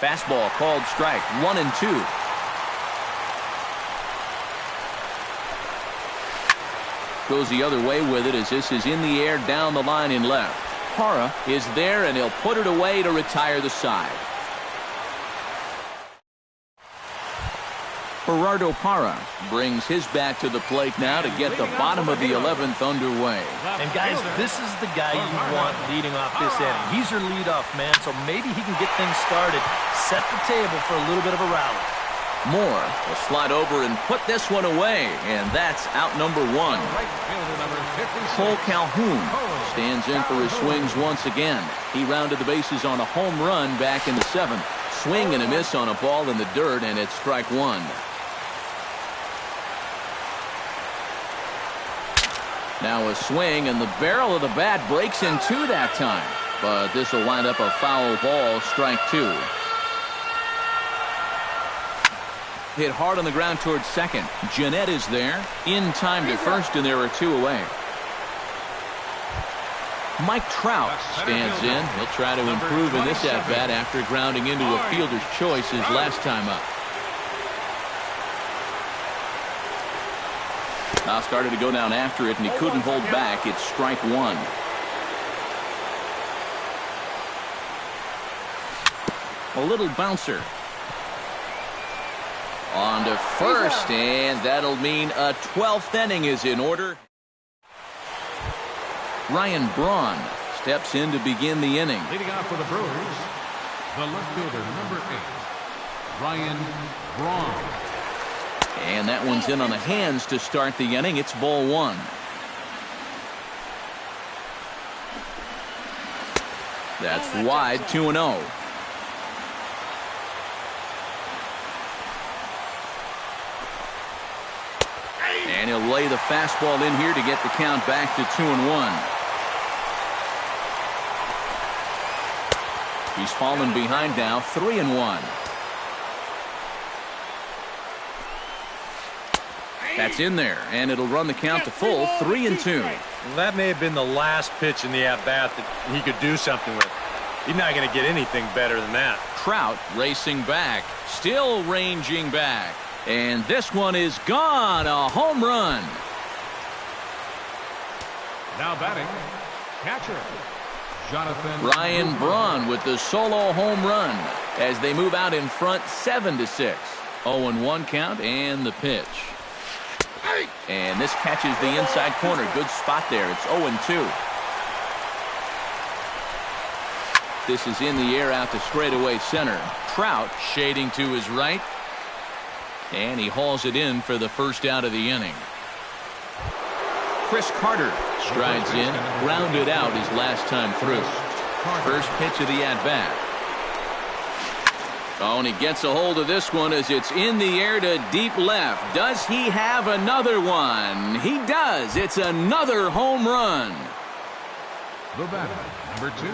Fastball called strike. 1-2. Goes the other way with it as this is in the air down the line in left. Parra is there and he'll put it away to retire the side. Gerardo Parra brings his bat to the plate now to get the bottom of the 11th underway. And guys, this is the guy you want leading off this inning. He's your leadoff man, so maybe he can get things started, set the table for a little bit of a rally. Moore will slide over and put this one away, and that's out number 1. Cole Calhoun stands in for his swings once again. He rounded the bases on a home run back in the 7th. Swing and a miss on a ball in the dirt, and it's strike 1. Now a swing, and the barrel of the bat breaks in 2 that time. But this will wind up a foul ball, strike 2. Hit hard on the ground towards second. Jeanette is there. In time to first, and there are 2 away. Mike Trout stands in. He'll try to improve in this at-bat after grounding into a fielder's choice his last time up. Now started to go down after it, and he couldn't hold back. It's strike 1. A little bouncer. On to first, and that'll mean a 12th inning is in order. Ryan Braun steps in to begin the inning. Leading off for the Brewers, the left fielder, number 8, Ryan Braun. And that one's in on the hands to start the inning. It's ball 1. That's wide, 2-0. And he'll lay the fastball in here to get the count back to 2-1. He's fallen behind now, 3-1. That's in there, and it'll run the count to full, 3-2. Well, that may have been the last pitch in the at-bat that he could do something with. He's not going to get anything better than that. Trout racing back, still ranging back. And this one is gone, a home run. Now batting, catcher, Jonathan Ryan Braun with the solo home run as they move out in front 7-6. 0-1 count and the pitch. And this catches the inside corner. Good spot there. It's 0-2. This is in the air out to straightaway center. Trout shading to his right. And he hauls it in for the first out of the inning. Chris Carter strides in, grounded out his last time through. First pitch of the at-bat. Oh, and he gets a hold of this one as it's in the air to deep left. Does he have another one? He does. It's another home run. The batter, number 2,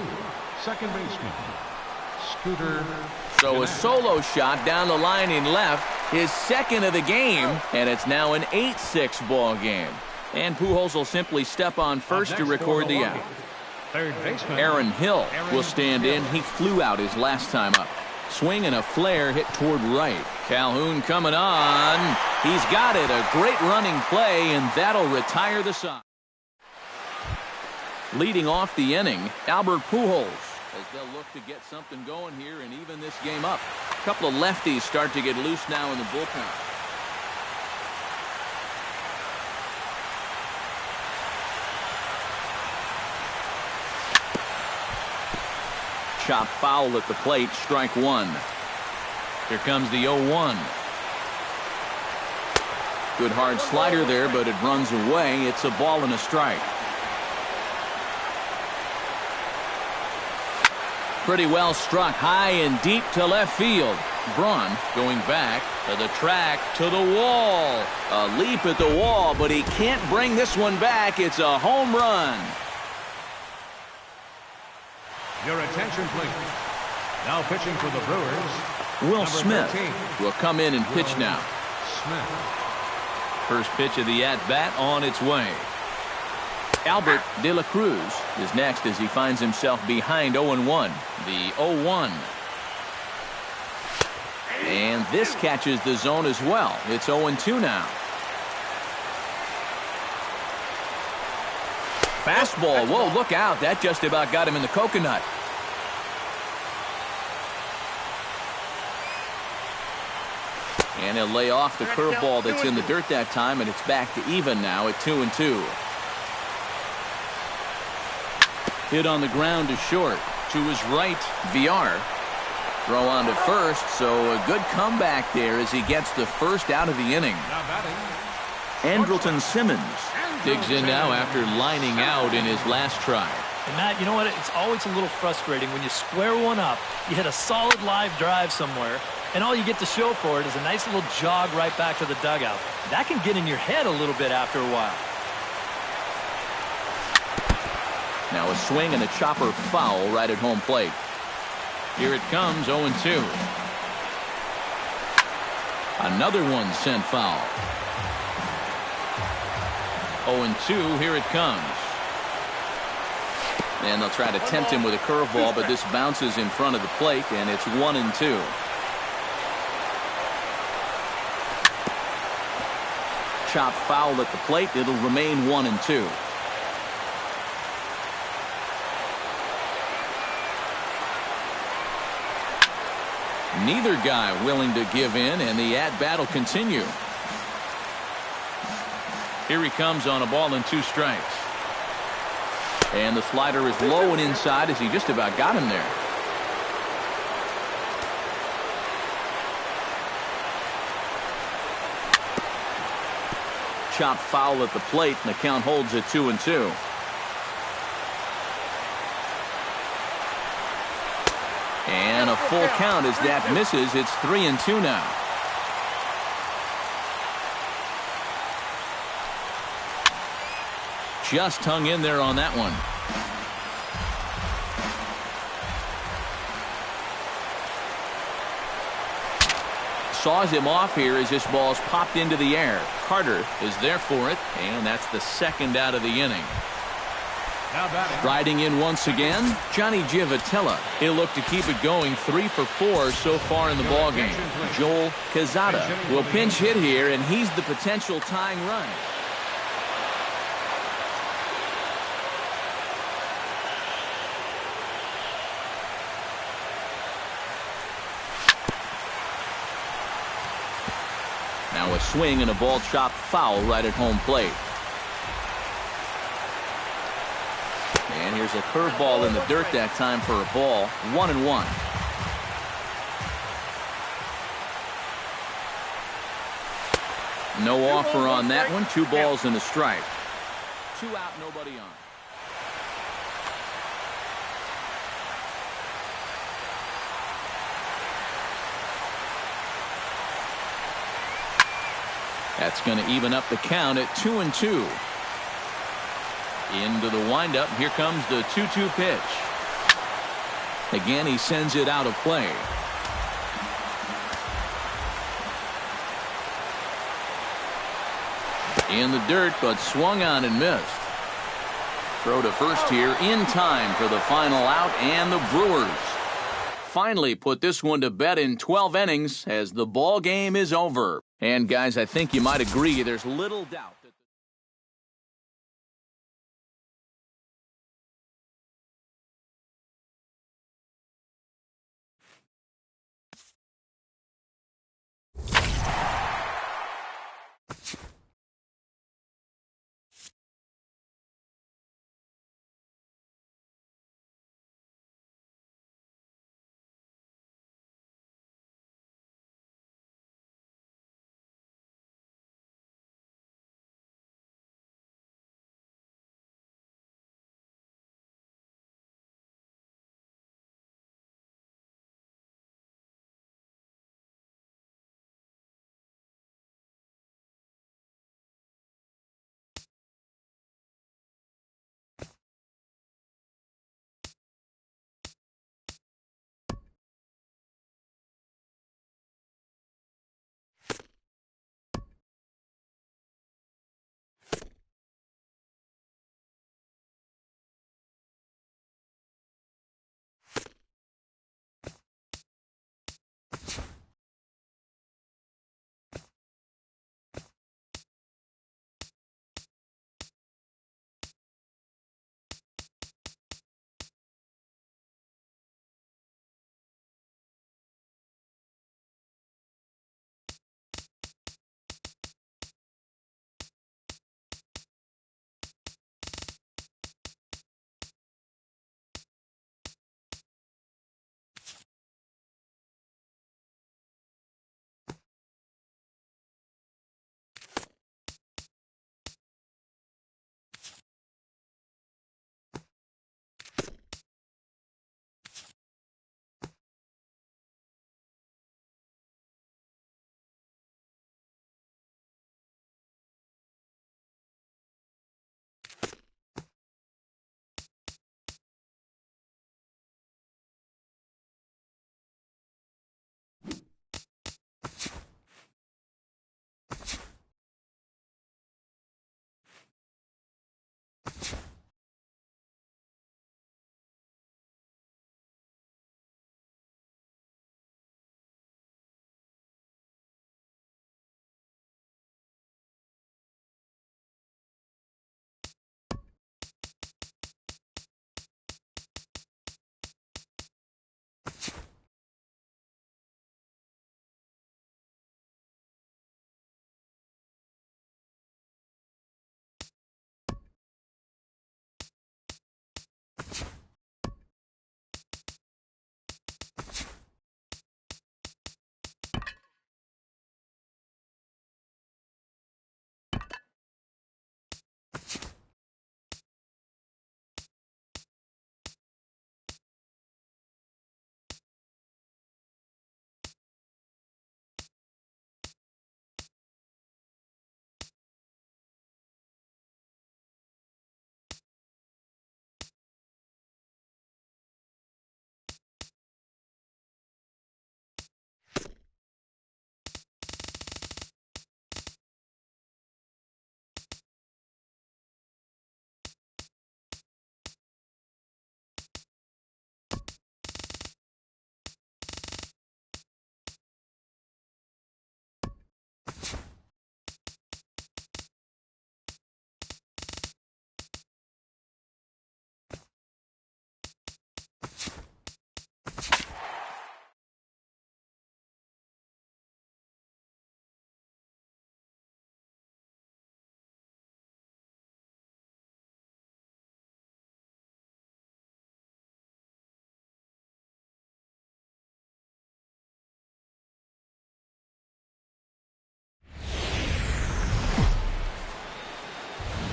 second baseman, Scooter. So a solo shot down the line in left, his second of the game, and it's now an 8-6 ball game. And Pujols will simply step on first to record the out. Third baseman Aaron Hill will stand in. He flew out his last time up. Swing and a flare hit toward right. Calhoun coming on. He's got it. A great running play, and that'll retire the side. Leading off the inning, Albert Pujols, as they'll look to get something going here and even this game up. A couple of lefties start to get loose now in the bullpen. Chop foul at the plate, strike one. Here comes the 0-1. Good hard slider there, but it runs away. It's a ball and a strike. Pretty well struck high and deep to left field. Braun going back to the track, to the wall. A leap at the wall, but he can't bring this one back. It's a home run. Your attention, please. Now pitching for the Brewers, Will number Smith 13. will come in and pitch now. Smith. First pitch of the at-bat on its way. Albert De La Cruz is next as he finds himself behind 0-1. The 0-1. And this catches the zone as well. It's 0-2 now. Fastball. Whoa, look out. That just about got him in the coconut. And he'll lay off the curveball that's in the dirt that time, and it's back to even now at 2-2. Hit on the ground to short. To his right, VR. Throw on to first, so a good comeback there as he gets the first out of the inning. Now batting, Andrelton Simmons digs in now after lining out in his last try. And Matt, you know what? It's always a little frustrating when you square one up, you hit a solid live drive somewhere, and all you get to show for it is a nice little jog right back to the dugout. That can get in your head a little bit after a while. Now a swing and a chopper foul right at home plate. Here it comes, 0-2. Another one sent foul. 0-2, here it comes. And they'll try to tempt him with a curveball, but this bounces in front of the plate, and it's 1-2. Chop foul at the plate. It'll remain 1-2. Neither guy willing to give in, and the at-bat will continue. Here he comes on a ball and 2 strikes. And the slider is low and inside as he just about got him there. Chop foul at the plate, and the count holds at 2-2. And a full count as that misses. It's 3-2 now. Just hung in there on that one. Saws him off here as this ball's popped into the air. Carter is there for it, and that's the second out of the inning. now batting, Riding in once again, Johnny Giavotella. He'll look to keep it going, 3 for 4 so far in the ballgame. Joel Quezada will pinch hit here, and he's the potential tying run. Now a swing and a ball chopped foul right at home plate. And here's a curveball in the dirt that time for a ball. 1-1. No offer on that one. 2 balls and a strike. 2 out, nobody on. That's going to even up the count at 2-2. Into the windup. Here comes the 2-2 pitch. Again, he sends it out of play. In the dirt, but swung on and missed. Throw to first here in time for the final out, and the Brewers finally put this one to bed in 12 innings as the ball game is over. And guys, I think you might agree there's little doubt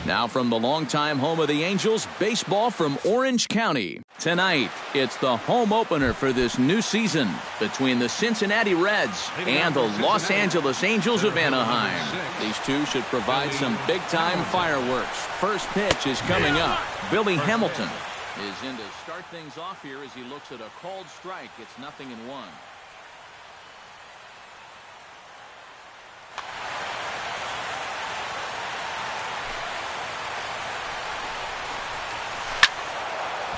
Now from the longtime home of the Angels, baseball from Orange County. Tonight, it's the home opener for this new season between the Cincinnati Reds and the Los Angeles Angels of Anaheim. These two should provide some big-time fireworks. First pitch is coming up. Billy Hamilton is in to start things off here as he looks at a called strike. It's 0-1.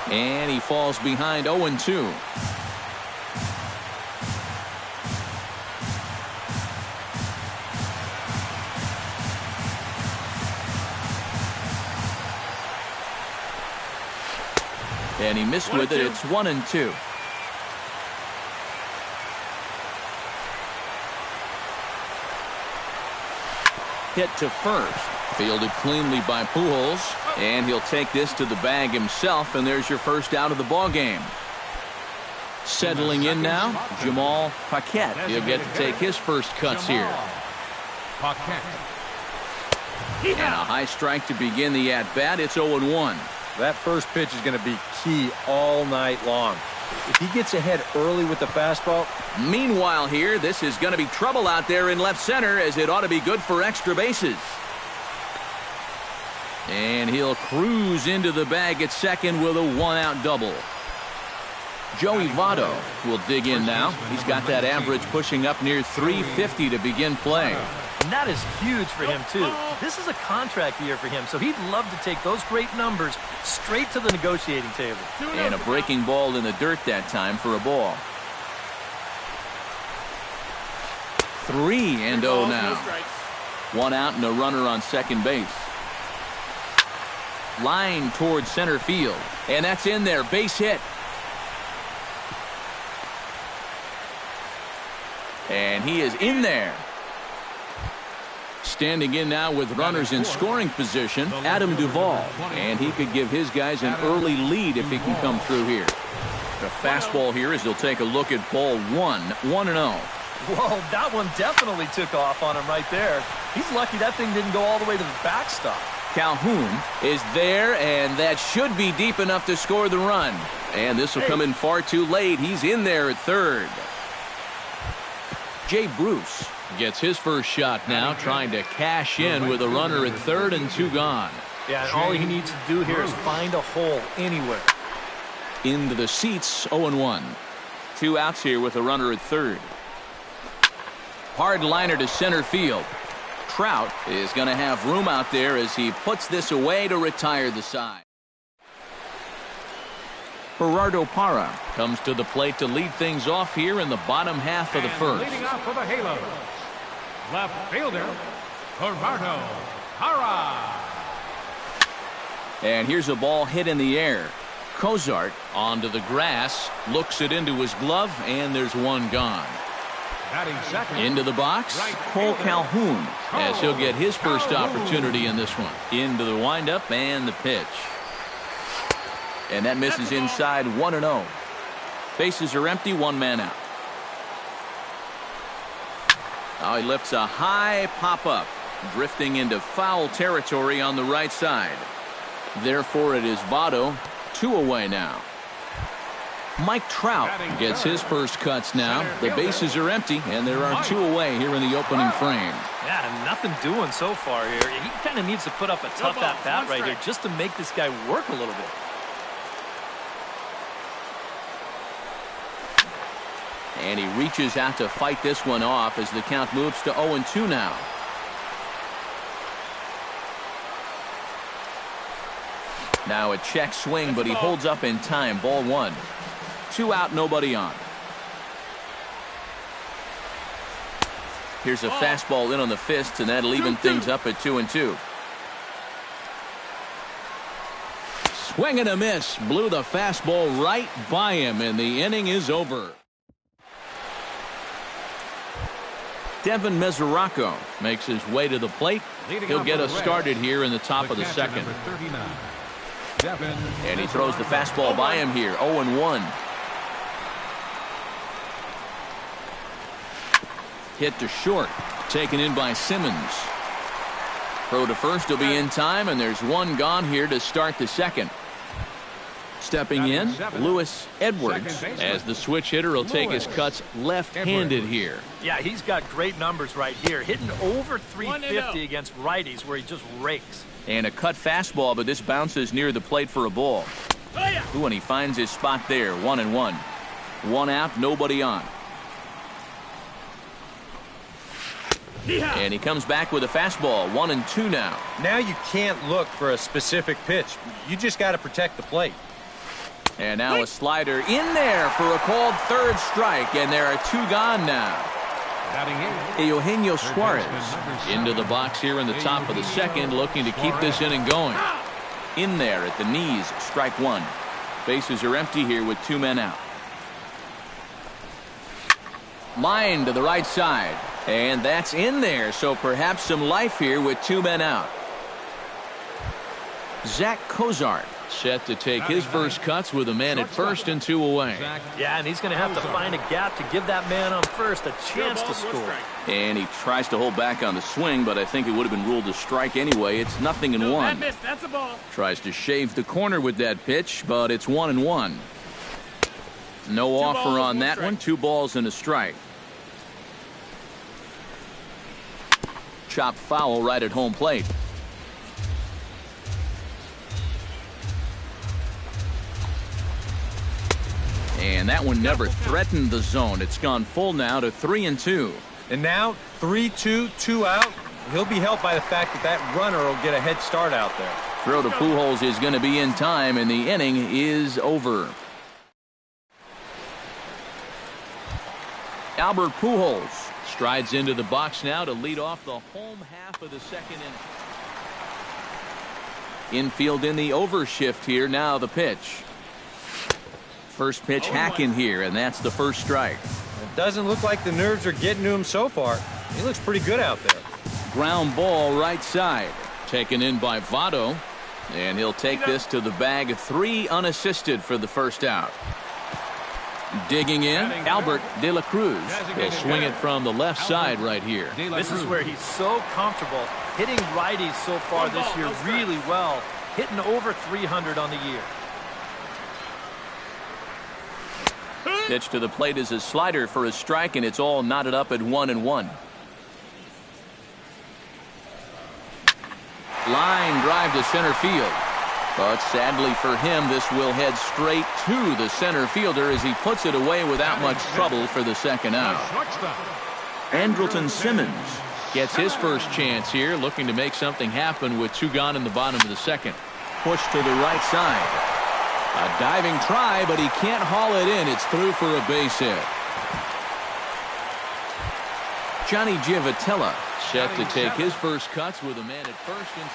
And he falls behind 0-2. And he missed with it. It's 1-2. Hit to first. Fielded cleanly by Pujols. And he'll take this to the bag himself, and there's your first out of the ball game. Settling in now, Jamal Paquette. He'll get to take his first cuts here. And a high strike to begin the at-bat. It's 0-1. That first pitch is going to be key all night long. If he gets ahead early with the fastball. Meanwhile here, this is going to be trouble out there in left center, as it ought to be good for extra bases. And he'll cruise into the bag at second with a one-out double. Joey Votto will dig in now. He's got that average pushing up near 350 to begin play. And that is huge for him, too. This is a contract year for him, so he'd love to take those great numbers straight to the negotiating table. And a breaking ball in the dirt that time for a ball. 3-0 now. One out and a runner on second base. Line towards center field. And that's in there. Base hit. And he is in there. Standing in now with runners in scoring position, Adam Duvall. And he could give his guys an early lead if he can come through here. The fastball here as he'll take a look at ball 1. 1-0. Whoa, that one definitely took off on him right there. He's lucky that thing didn't go all the way to the backstop. Calhoun is there, and that should be deep enough to score the run. And this will come in far too late. He's in there at third. Jay Bruce gets his first shot now, trying to cash in with a runner at third and 2 gone. Yeah, and all he needs to do here is find a hole anywhere. Into the seats, 0-1. 2 outs here with a runner at third. Hard liner to center field. Trout is going to have room out there as he puts this away to retire the side. Gerardo Parra comes to the plate to lead things off here in the bottom half of the first. Leading off for the Halos, left fielder, Gerardo Parra. And here's a ball hit in the air. Cozart onto the grass, looks it into his glove, and there's one gone. Into the box, Cole Calhoun, as he'll get his first opportunity in this one. Into the windup and the pitch. And that misses inside. 1-0. Bases are empty, 1 man out. Now he lifts a high pop-up, drifting into foul territory on the right side. Therefore, it is Votto, 2 away now. Mike Trout gets his first cuts now. The bases are empty, and there are 2 away here in the opening frame. Yeah, nothing doing so far here. He kind of needs to put up a tough at-bat right here just to make this guy work a little bit. And he reaches out to fight this one off as the count moves to 0-2 now. Now a check swing, but he holds up in time. Ball 1. 2 out, nobody on. Here's a fastball in on the fist, and that'll even things up at 2-2. Swing and a miss. Blew the fastball right by him, and the inning is over. Devin Mesoraco makes his way to the plate. He'll get us started here in the top of the second. And he throws the fastball by him here. 0-1. Hit to short. Taken in by Simmons. Throw to first will be in time, and there's one gone here to start the second. Stepping in, Lewis Edwards, as the switch hitter will take his cuts left-handed here. Yeah, he's got great numbers right here, hitting over 350 against righties where he just rakes. And a cut fastball, but this bounces near the plate for a ball. Ooh, and he finds his spot there, 1-1. One out, nobody on. And he comes back with a fastball, 1-2 now. Now you can't look for a specific pitch. You just got to protect the plate. And now a slider in there for a called third strike, and there are two gone now. Eugenio Suarez into the box here in the top of the second, looking to keep this inning going. In there at the knees, strike one. Bases are empty here with two men out. Line to the right side, and that's in there, so perhaps some life here with two men out. Zach Cozart set to take his first cuts with a man at first and two away. Yeah, and he's going to have to find a gap to give that man on first a chance to score. And he tries to hold back on the swing, but I think it would have been ruled a strike anyway. It's 0-1. That's a ball. Tries to shave the corner with that pitch, but it's 1-1. No offer on that one. 2 balls and a strike. Chopped foul right at home plate. And that one never threatened the zone. It's gone full now to 3-2. And now 3-2, 2 out. He'll be helped by the fact that that runner will get a head start out there. Throw to Pujols is going to be in time, and the inning is over. Albert Pujols strides into the box now to lead off the home half of the second inning. Infield in the overshift here. Now the pitch. First pitch hack in here, and that's the first strike. It doesn't look like the nerves are getting to him so far. He looks pretty good out there. Ground ball right side. Taken in by Votto. And he'll take this to the bag. 3 unassisted for the first out. Digging in, Albert De La Cruz. He'll swing it from the left side right here. This is where he's so comfortable. Hitting righties so far this year really well. Hitting over 300 on the year. Pitch to the plate is a slider for a strike, and it's all knotted up at 1-1. Line drive to center field. But sadly for him, this will head straight to the center fielder as he puts it away without much trouble for the second out. Andrelton Simmons gets his first chance here, looking to make something happen with 2 gone in the bottom of the second. Push to the right side. A diving try, but he can't haul it in. It's through for a base hit. Johnny Giavotella set to take his first cuts with a man at first and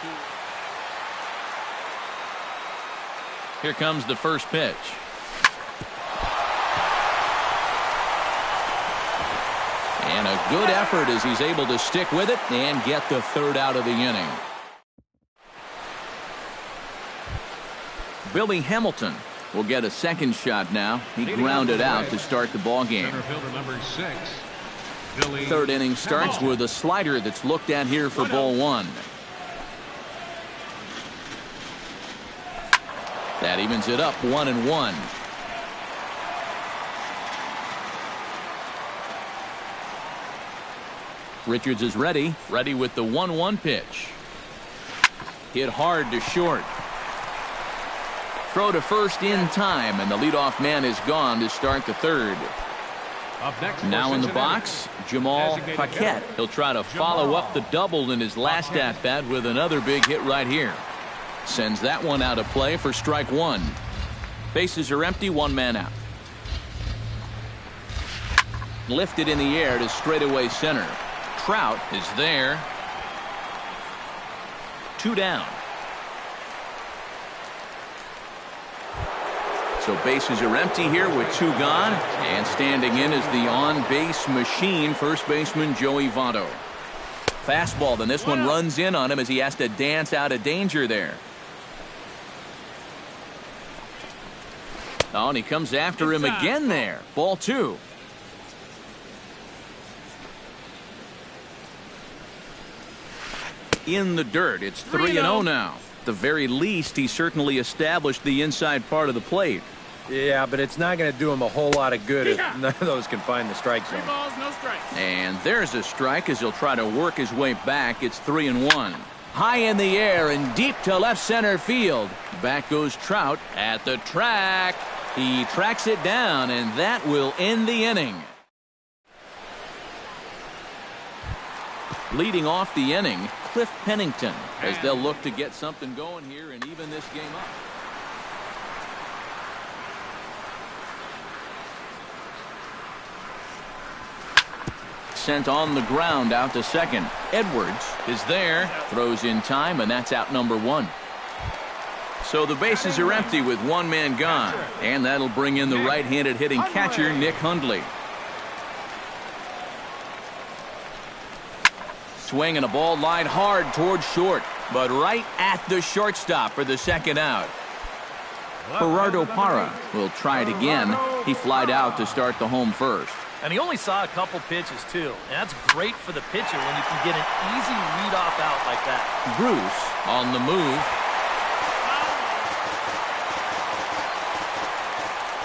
2. Here comes the first pitch. And a good effort as he's able to stick with it and get the third out of the inning. Billy Hamilton will get a second shot now. He grounded out to start the ball game. Third inning starts with a slider that's looked at here for ball 1. That evens it up 1-1. Richards is ready with the 1-1 pitch. Hit hard to short. Throw to first in time, and the leadoff man is gone to start the third. Now in the box, Jamal Paquette. He'll try to follow up the double in his last at-bat with another big hit right here. Sends that one out of play for strike 1. Bases are empty, 1 man out. Lifted in the air to straightaway center. Trout is there. 2 down. So bases are empty here with 2 gone, and standing in is the on-base machine, first baseman Joey Votto. Fastball, then this one runs in on him as he has to dance out of danger there. Oh, and he comes after him again there. Ball 2. in the dirt. It's 3-0 now. At the very least, he certainly established the inside part of the plate. Yeah, but it's not going to do him a whole lot of good if none of those can find the strike zone. 3 balls, no strikes. And there's a strike as he'll try to work his way back. It's 3-1. High in the air and deep to left center field. Back goes Trout at the track. He tracks it down, and that will end the inning. Leading off the inning, Cliff Pennington, as they'll look to get something going here and even this game up. Sent on the ground out to second. Edwards is there, throws in time, and that's out number 1. So the bases are empty with one man gone, and that'll bring in the right-handed hitting catcher, Nick Hundley. Swing and a ball lined hard towards short, but right at the shortstop for the second out. Gerardo Parra will try it again. He flied out to start the home first. And he only saw a couple pitches, too. And that's great for the pitcher when you can get an easy leadoff out like that. Bruce on the move.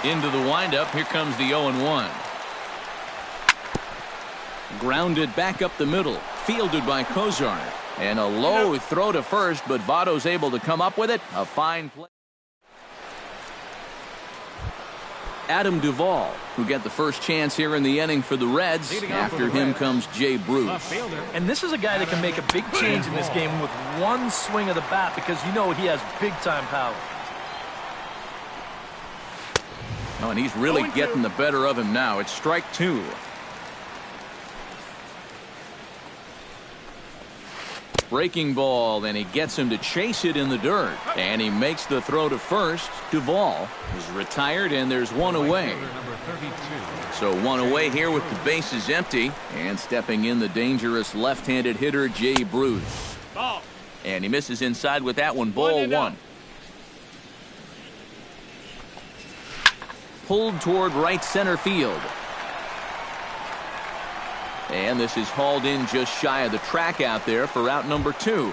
Into the windup. Here comes the 0-1. Grounded back up the middle. Fielded by Kozar. And a low throw to first, but Votto's able to come up with it. A fine play. Adam Duvall, who get the first chance here in the inning for the Reds. After him comes Jay Bruce. And this is a guy that can make a big change in this game with one swing of the bat because you know he has big-time power. Oh, and he's really getting the better of him now. It's strike 2. Breaking ball, and he gets him to chase it in the dirt. And he makes the throw to first. Duvall is retired, and there's one away. So one away here with the bases empty. And stepping in the dangerous left-handed hitter, Jay Bruce. And he misses inside with that one. Ball 1. Pulled toward right center field. And this is hauled in just shy of the track out there for out number 2.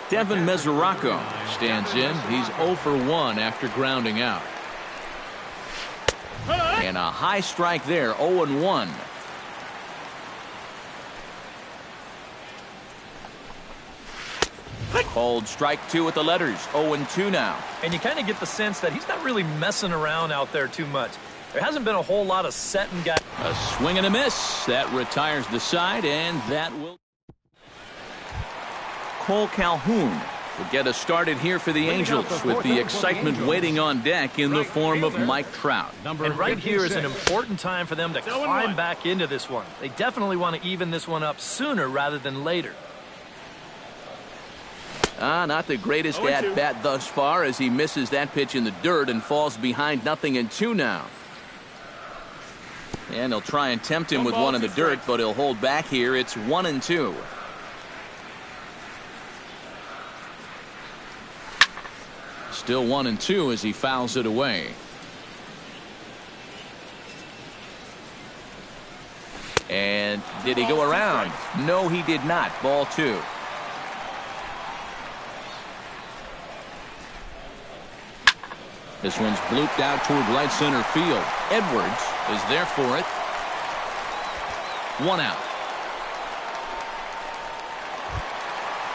Devin Mesoraco stands in. He's 0 for 1 after grounding out. And a high strike there, 0-1. Called strike 2 with the letters, 0-2 now. And you kind of get the sense that he's not really messing around out there too much. There hasn't been a whole lot of setting guys. A swing and a miss. That retires the side, and that will. Cole Calhoun will get us started here for the Angels with the excitement waiting on deck in the form of Mike Trout. And right here is an important time for them to climb back into this one. They definitely want to even this one up sooner rather than later. Not the greatest at-bat thus far as he misses that pitch in the dirt and falls behind 0-2 now. And they'll try and tempt him with one in the dirt, but he'll hold back here. It's 1-2. Still 1-2 as he fouls it away. And did he go around? No, he did not. Ball 2. This one's blooped out toward right center field. Edwards is there for it. 1 out.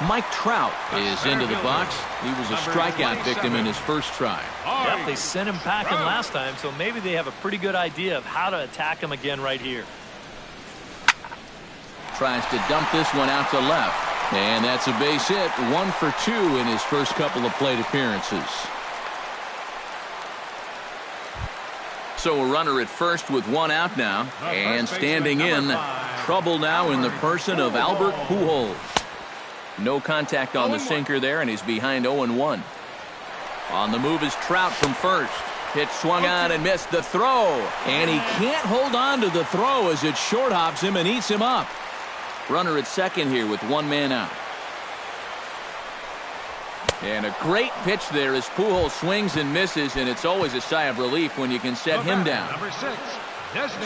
Mike Trout is into the box. He was a strikeout victim in his first try. Yep, they sent him packing last time, so maybe they have a pretty good idea of how to attack him again right here. Tries to dump this one out to left. And that's a base hit. 1 for 2 in his first couple of plate appearances. So a runner at first with 1 out now. And standing in, trouble now in the person of Albert Pujols. No contact on the sinker there, and he's behind 0-1. On the move is Trout from first. Pitch swung on and missed the throw. And he can't hold on to the throw as it short hops him and eats him up. Runner at second here with 1 man out. And a great pitch there as Pujols swings and misses, and it's always a sigh of relief when you can set him down. Number 6,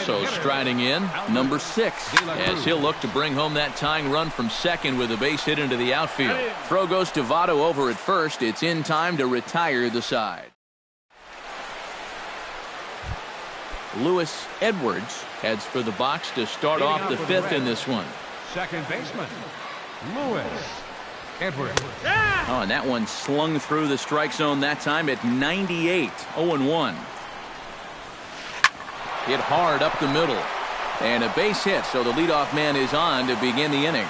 So striding in, number 6, as he'll look to bring home that tying run from second with a base hit into the outfield. Throw goes to Votto over at first. It's in time to retire the side. Lewis Edwards heads for the box to start off the 5th in this one. Second baseman, Lewis Edwards. Oh, and that one slung through the strike zone that time at 98, 0-1. Hit hard up the middle. And a base hit, so the leadoff man is on to begin the inning.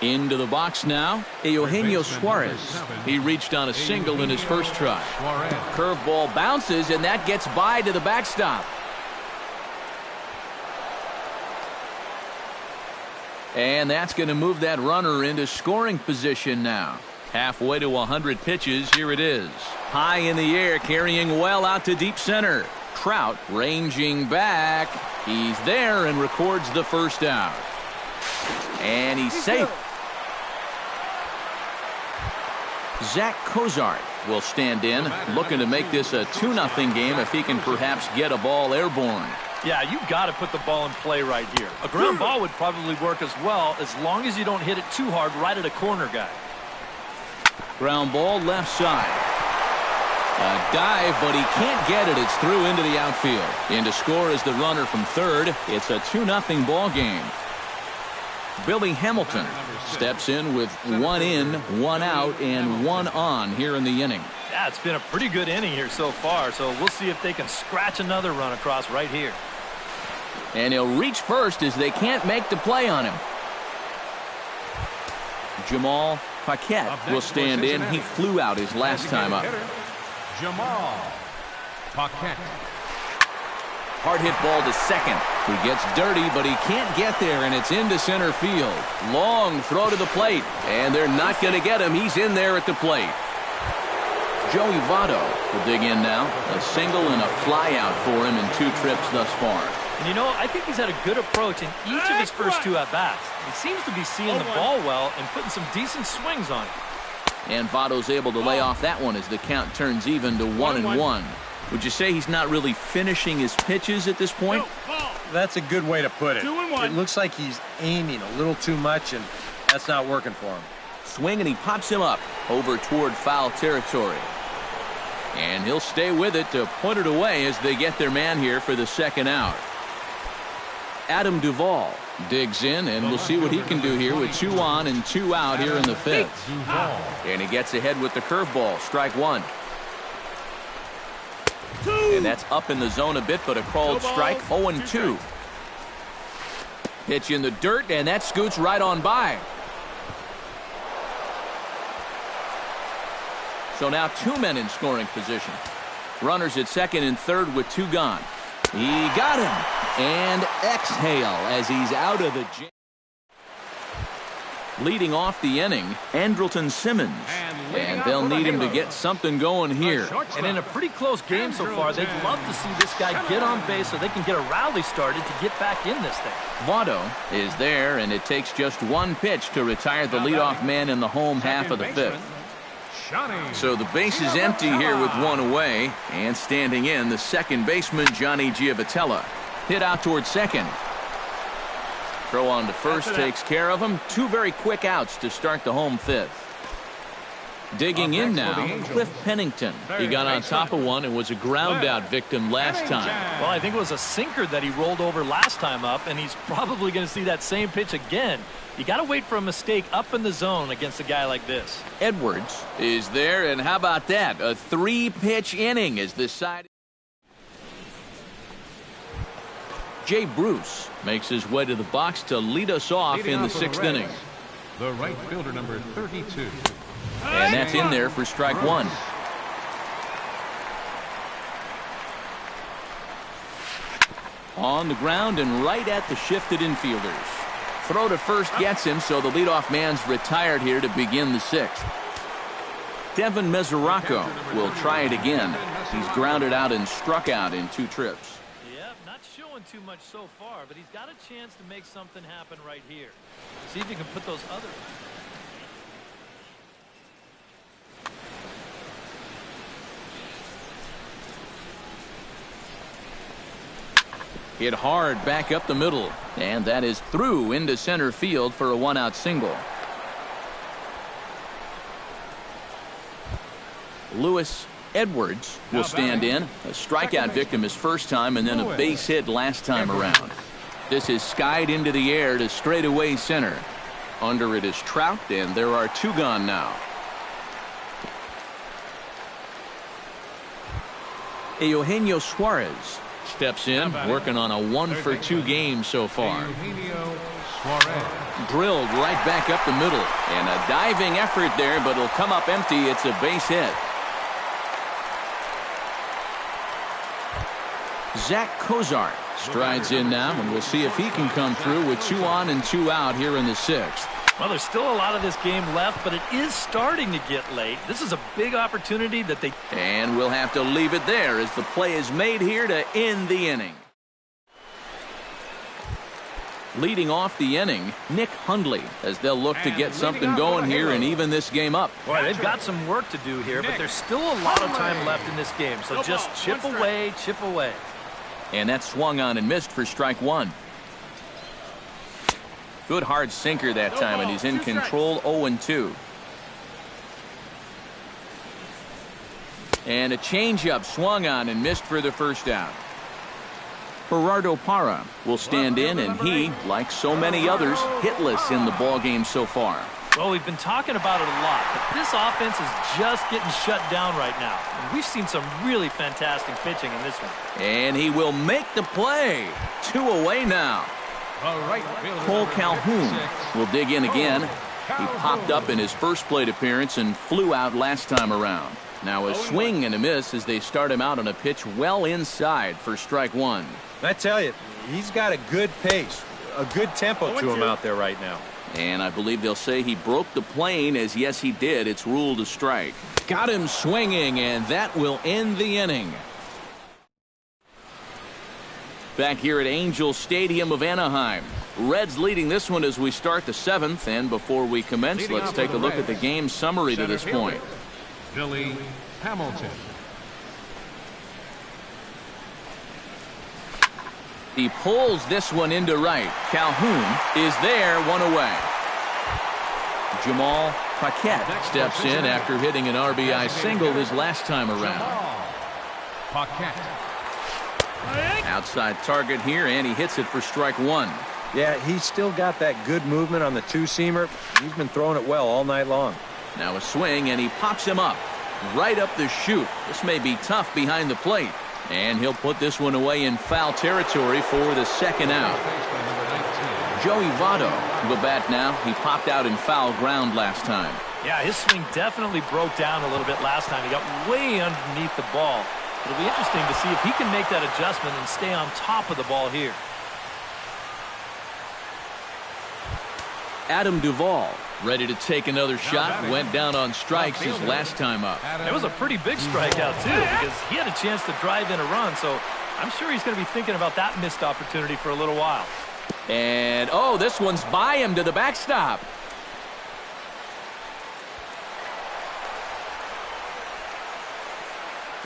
Into the box now, Eugenio Suarez. He reached on a single in his first try. Curveball bounces, and that gets by to the backstop. And that's going to move that runner into scoring position now. Halfway to 100 pitches, here it is. High in the air, carrying well out to deep center. Trout ranging back. He's there and records the first out. And he's safe. Zach Cozart will stand in, looking to make this a 2-0 game if he can perhaps get a ball airborne. Yeah, you got to put the ball in play right here. A ground ball would probably work as well, as long as you don't hit it too hard right at a corner guy. Ground ball left side. A dive, but he can't get it. It's through into the outfield. In to score is the runner from third. It's a 2-0 ball game. Billy Hamilton steps in with 1 in, 1 out, and 1 on here in the inning. Yeah, it's been a pretty good inning here so far, so we'll see if they can scratch another run across right here. And he'll reach first as they can't make the play on him. Jamal Paquette will stand in. He flew out his last time up. Jamal Paquette. Hard hit ball to second. He gets dirty, but he can't get there, and it's into center field. Long throw to the plate, and they're not going to get him. He's in there at the plate. Joey Votto will dig in now. A single and a fly out for him in 2 trips thus far. And you know, I think he's had a good approach in each of his first 2 at-bats. He seems to be seeing the ball well and putting some decent swings on it. And Votto's able to lay off that one as the count turns even to 1-1. Would you say he's not really finishing his pitches at this point? That's a good way to put it. It looks like he's aiming a little too much, and that's not working for him. Swing, and he pops him up over toward foul territory. And he'll stay with it to put it away as they get their man here for the second out. Adam Duvall digs in, and we'll see what he can do here with 2 on and 2 out here in the 5th. And he gets ahead with the curveball. Strike 1. And that's up in the zone a bit, but a called strike. 0-2. Pitch in the dirt, and that scoots right on by. So now 2 men in scoring position. Runners at second and third with 2 gone. He got him. And exhale as he's out of the jam. Leading off the inning, Andrelton Simmons. And they'll need him to get something going here. And in a pretty close game so far, they'd love to see this guy get on base so they can get a rally started to get back in this thing. Votto is there, and it takes just 1 pitch to retire the leadoff man in the home half of the 5th. So the base is empty here with 1 away, and standing in, the second baseman, Johnny Giavotella. Hit out towards second. Throw on to first takes care of him. 2 very quick outs to start the home 5th. Digging in now, Cliff Pennington. He got on top of one and was a ground out victim last time. Well, I think it was a sinker that he rolled over last time up, and he's probably going to see that same pitch again. You got to wait for a mistake up in the zone against a guy like this. Edwards is there, and how about that? A 3-pitch inning as this side. Jay Bruce makes his way to the box to lead us off in the 6th inning. The right fielder, number 32. And that's in there for strike 1. On the ground and right at the shifted infielders. Throw to first gets him, so the leadoff man's retired here to begin the 6th. Devin Mesoraco will try it again. He's grounded out and struck out in 2 trips. Yep, not showing too much so far, but he's got a chance to make something happen right here. See if he can put those other... Hit hard back up the middle. And that is through into center field for a one-out single. Lewis Edwards will stand in. A strikeout victim his first time and then a base hit last time around. This is skied into the air to straightaway center. Under it is Trout, and there are two gone now. Eugenio Suarez steps in, working on a 1-for-2 game so far. Drilled right back up the middle, and a diving effort there, but it'll come up empty. It's a base hit. Zach Cozart strides in now, and we'll see if he can come through with 2 on and 2 out here in the 6th. Well, there's still a lot of this game left, but it is starting to get late. This is a big opportunity that they... And we'll have to leave it there as the play is made here to end the inning. Leading off the inning, Nick Hundley, as they'll look to get something going here and even this game up. Boy, they've got some work to do here, but there's still a lot of time left in this game, so just chip away, chip away. And that swung on and missed for strike 1. Good hard sinker that time, and he's in control. 0-2. And a changeup swung on and missed for the first out. Gerardo Parra will stand in, and he, like so many others, hitless in the ballgame so far. Well, we've been talking about it a lot, but this offense is just getting shut down right now. And we've seen some really fantastic pitching in this one. And he will make the play. 2 away now. Cole Calhoun will dig in again. He popped up in his first plate appearance and flew out last time around. Now a swing and a miss as they start him out on a pitch well inside for strike 1. I tell you, he's got a good pace, a good tempo to him out there right now. And I believe they'll say he broke the plane, as yes he did. It's ruled a strike. Got him swinging, and that will end the inning. Back here at Angel Stadium of Anaheim. Reds leading this one as we start the 7th. And before we commence, let's take a look at the game summary to this point. Billy Hamilton. He pulls this one into right. Calhoun is there, 1 away. Jamal Paquette steps in after hitting an RBI single his last time around. Paquette. Outside target here, and he hits it for strike 1. Yeah, he's still got that good movement on the two-seamer. He's been throwing it well all night long. Now a swing, and he pops him up. Right up the chute. This may be tough behind the plate. And he'll put this one away in foul territory for the second out. Joey Votto will bat now. He popped out in foul ground last time. Yeah, his swing definitely broke down a little bit last time. He got way underneath the ball. It'll be interesting to see if he can make that adjustment and stay on top of the ball here. Adam Duvall ready to take another shot. Went down on strikes his last time up. It was a pretty big strikeout, too, because he had a chance to drive in a run, so I'm sure he's going to be thinking about that missed opportunity for a little while. And, oh, this one's by him to the backstop.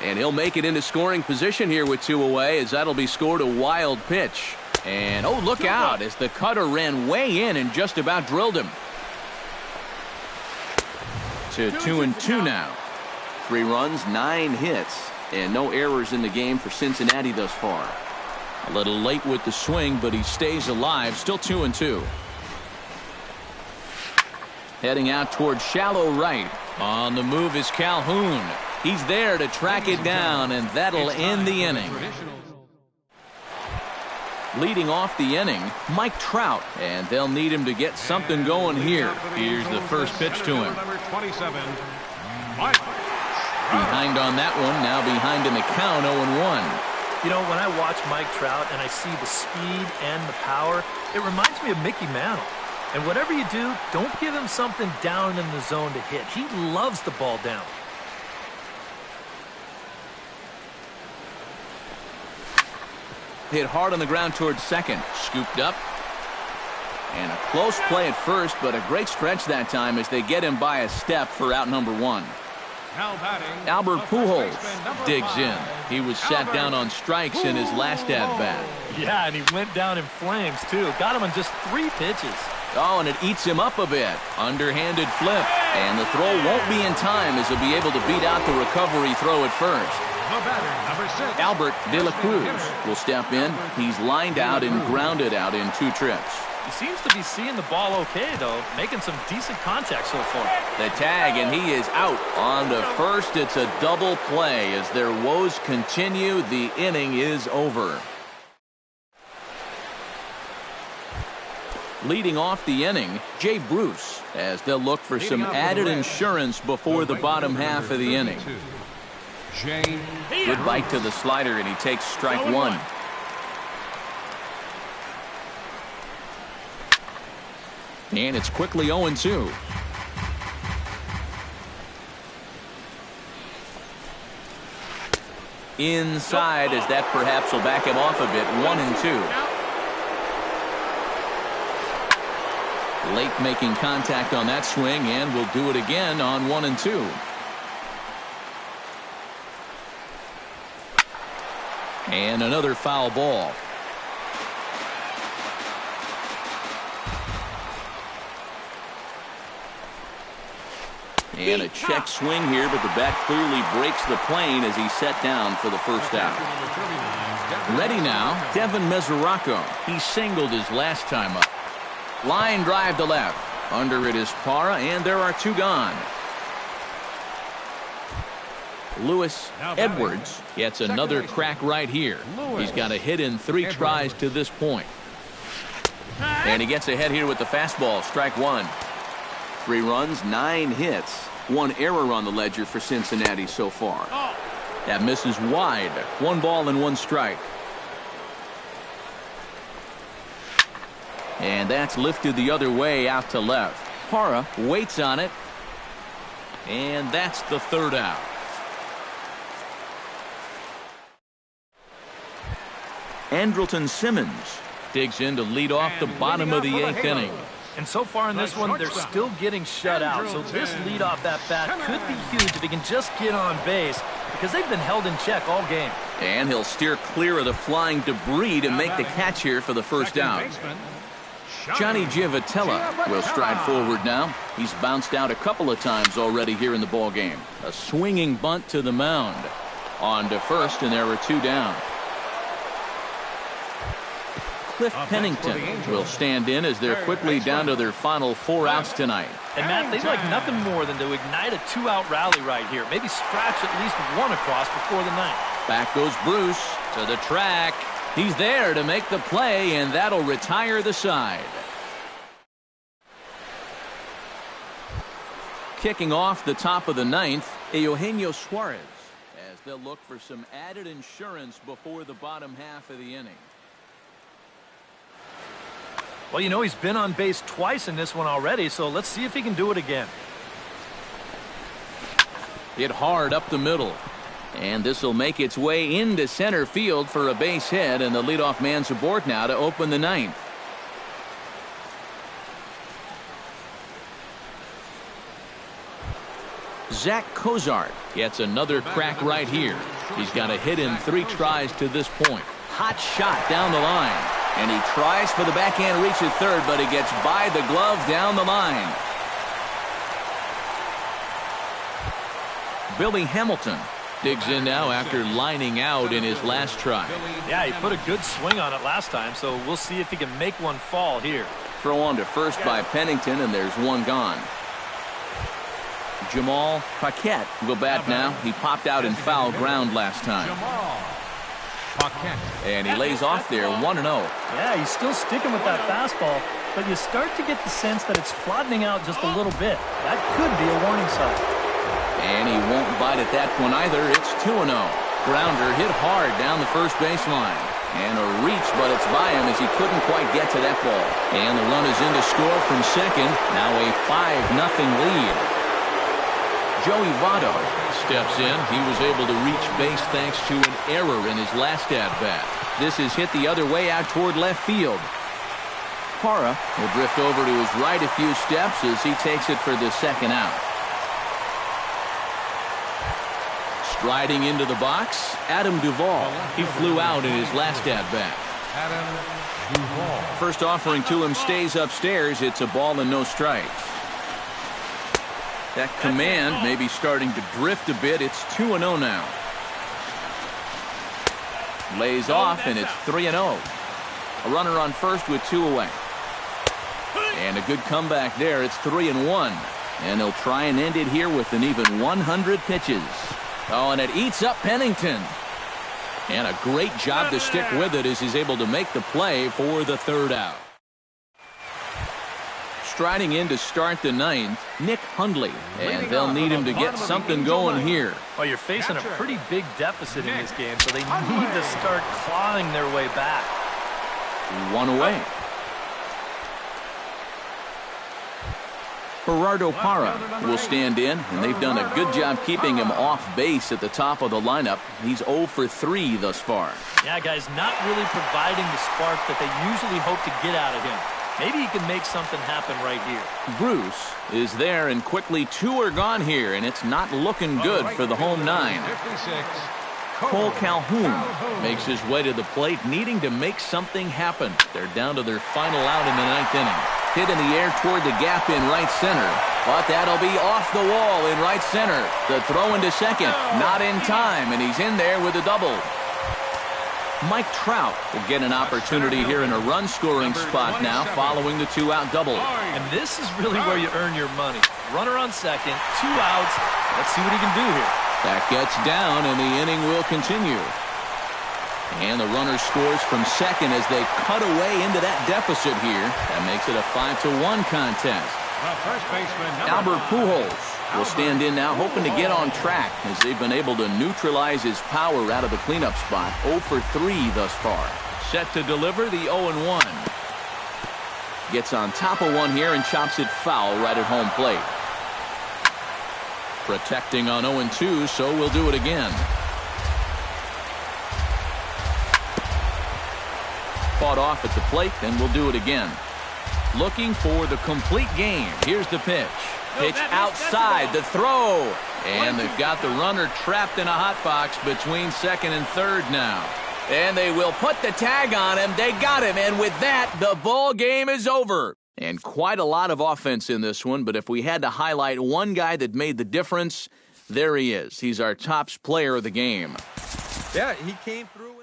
And he'll make it into scoring position here with 2 away, as that'll be scored a wild pitch. And, oh, look out, as the cutter ran way in and just about drilled him. To 2-2 now. 3 runs, 9 hits, and no errors in the game for Cincinnati thus far. A little late with the swing, but he stays alive. Still 2-2. Heading out towards shallow right. On the move is Calhoun. He's there to track it down, and that'll end the inning. Leading off the inning, Mike Trout, and they'll need him to get something going here. Here's the first pitch to him. Behind on that one, now behind in the count, 0-1. You know, when I watch Mike Trout and I see the speed and the power, it reminds me of Mickey Mantle. And whatever you do, don't give him something down in the zone to hit. He loves the ball down. Hit hard on the ground towards second. Scooped up. And a close play at first, but a great stretch that time as they get him by a step for out number 1. Now batting, Albert the first Pujols baseman, number digs 5, in. He was sat down on strikes in his last at-bat. Yeah, and he went down in flames, too. Got him on just 3 pitches. Oh, and it eats him up a bit. Underhanded flip. And the throw won't be in time as he'll be able to beat out the recovery throw at first. The batter, number 6. Albert De La Cruz will step in. He's lined out and grounded out in 2 trips. He seems to be seeing the ball okay, though, making some decent contact so far. The tag, and he is out. On to first, it's a double play. As their woes continue, the inning is over. Leading off the inning, Jay Bruce, as they'll look for some added insurance before the bottom half of the inning. Good bite to the slider, and he takes strike 1. And it's quickly 0-2. Inside, as that perhaps will back him off a bit. 1-2. Late making contact on that swing, and will do it again on 1-2. And another foul ball. And a check swing here, but the bat clearly breaks the plane as he's set down for the first out. Ready now, Devin Mesoraco. He singled his last time up. Line drive to left. Under it is Parra, and there are 2 gone. Lewis Edwards gets another crack right here. He's got a hit in 3 tries to this point. And he gets ahead here with the fastball. Strike 1. 3 runs, 9 hits. 1 error on the ledger for Cincinnati so far. That misses wide. 1 ball and 1 strike. And that's lifted the other way out to left. Parra waits on it. And that's the 3rd out. Andrelton Simmons digs in to lead off the bottom of the 8th inning. And so far in this one, they're still getting shut out. So this leadoff at bat could be huge if he can just get on base, because they've been held in check all game. And he'll steer clear of the flying debris to make the catch here for the first out. Johnny Giavotella will stride forward now. He's bounced out a couple of times already here in the ball game. A swinging bunt to the mound. On to first, and there are 2 down. Cliff Pennington will stand in as they're quickly down to their final 4 outs tonight. And Matt, they'd like nothing more than to ignite a 2-out rally right here. Maybe scratch at least 1 across before the 9th. Back goes Bruce to the track. He's there to make the play, and that'll retire the side. Kicking off the top of the 9th, Eugenio Suarez, as they'll look for some added insurance before the bottom half of the inning. Well, you know, he's been on base twice in this one already, so let's see if he can do it again. Hit hard up the middle. And this will make its way into center field for a base hit, and the leadoff man's aboard now to open the 9th. Zach Cozart gets another crack right here. He's got a hit in 3 tries to this point. Hot shot down the line. And he tries for the backhand reach at third, but he gets by the glove down the line. Billy Hamilton digs in now after lining out in his last try. Yeah, he put a good swing on it last time, so we'll see if he can make one fall here. Throw on to first by Pennington, and there's 1 gone. Jamal Paquette will bat now. He popped out in foul ground last time. And he lays off there 1-0. Yeah, he's still sticking with that fastball, but you start to get the sense that it's flattening out just a little bit. That could be a warning sign. And he won't bite at that one either. It's 2-0. Grounder hit hard down the first baseline. And a reach, but it's by him as he couldn't quite get to that ball. And the run is in to score from second. Now a 5-0 lead. Joey Votto steps in. He was able to reach base thanks to an error in his last at-bat. This is hit the other way out toward left field. Parra will drift over to his right a few steps as he takes it for the second out. Striding into the box, Adam Duvall. He flew out in his last at-bat. Adam Duvall. First offering to him stays upstairs. It's a ball and no strikes. That command may be starting to drift a bit. It's 2-0 now. Lays off, and it's 3-0. A runner on first with 2 away. And a good comeback there. It's 3-1. And they'll try and end it here with an even 100 pitches. Oh, and it eats up Pennington. And a great job to stick with it as he's able to make the play for the 3rd out. Striding in to start the 9th, Nick Hundley. And they'll need him to get something going here. Well, you're facing a pretty big deficit in this game, so they need to start clawing their way back. 1 away. Gerardo Parra will stand in, and they've done a good job keeping him off base at the top of the lineup. He's 0 for 3 thus far. Yeah, guys, not really providing the spark that they usually hope to get out of him. Maybe he can make something happen right here. Bruce is there, and quickly 2 are gone here, and it's not looking good for the home 9. 56. Cole Calhoun makes his way to the plate, needing to make something happen. They're down to their final out in the 9th inning. Hit in the air toward the gap in right center, but that'll be off the wall in right center. The throw into second, not in time, and he's in there with a double. Mike Trout will get an opportunity here in a run-scoring spot now following the 2-out double. And this is really where you earn your money. Runner on second, 2 outs. Let's see what he can do here. That gets down, and the inning will continue. And the runner scores from second as they cut away into that deficit here. That makes it a 5-1 contest. The first baseman, Albert Pujols will stand in now, hoping to get on track as they've been able to neutralize his power out of the cleanup spot. 0 for 3 thus far. Set to deliver the 0-1. Gets on top of one here and chops it foul right at home plate. Protecting on 0-2, so we'll do it again. Fought off at the plate, and we'll do it again. Looking for the complete game. Here's the pitch. Pitch outside, the throw. And they've got the runner trapped in a hot box between second and third now. And they will put the tag on him. They got him, and with that, the ball game is over. And quite a lot of offense in this one, but if we had to highlight one guy that made the difference, there he is. He's our top player of the game. Yeah, he came through.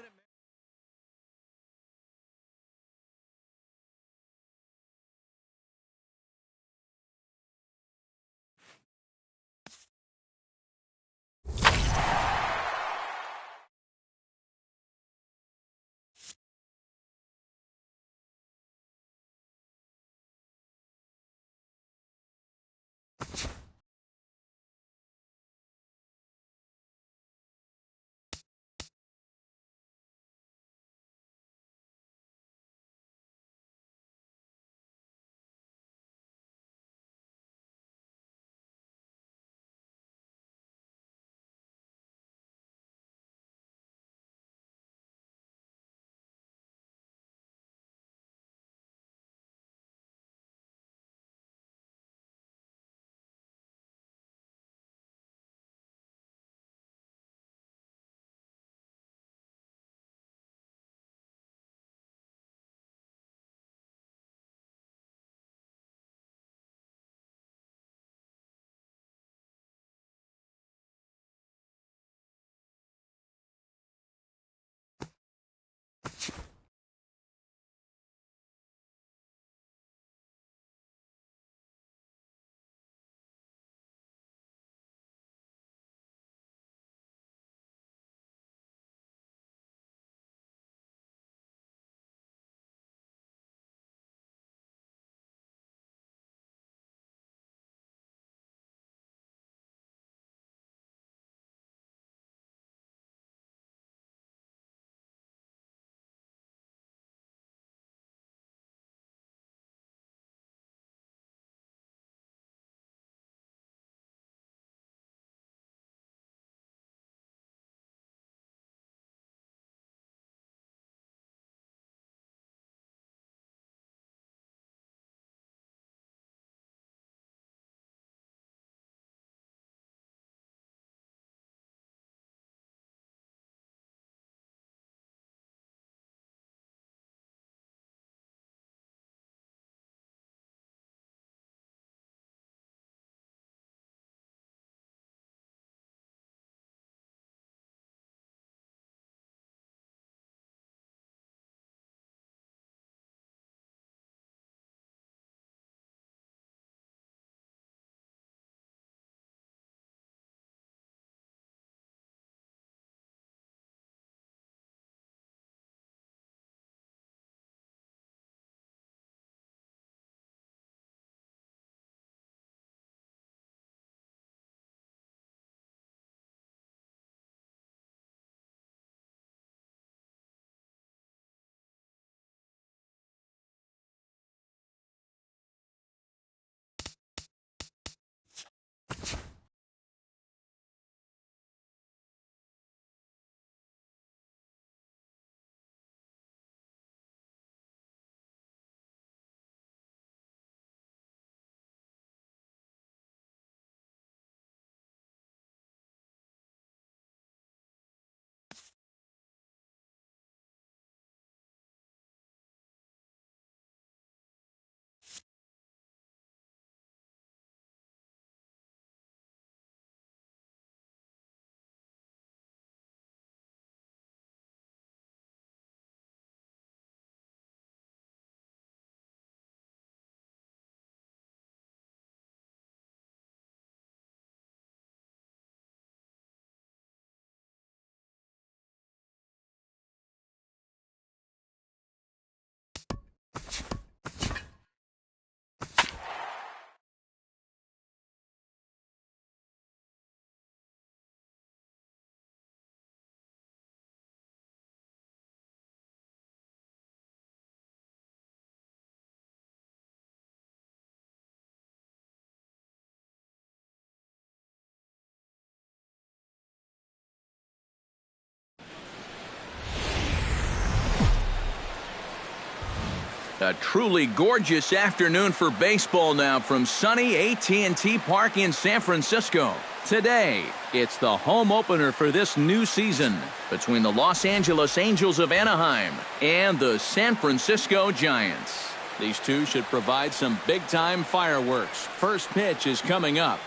A truly gorgeous afternoon for baseball now from sunny AT&T Park in San Francisco. Today, it's the home opener for this new season between the Los Angeles Angels of Anaheim and the San Francisco Giants. These two should provide some big-time fireworks. First pitch is coming up.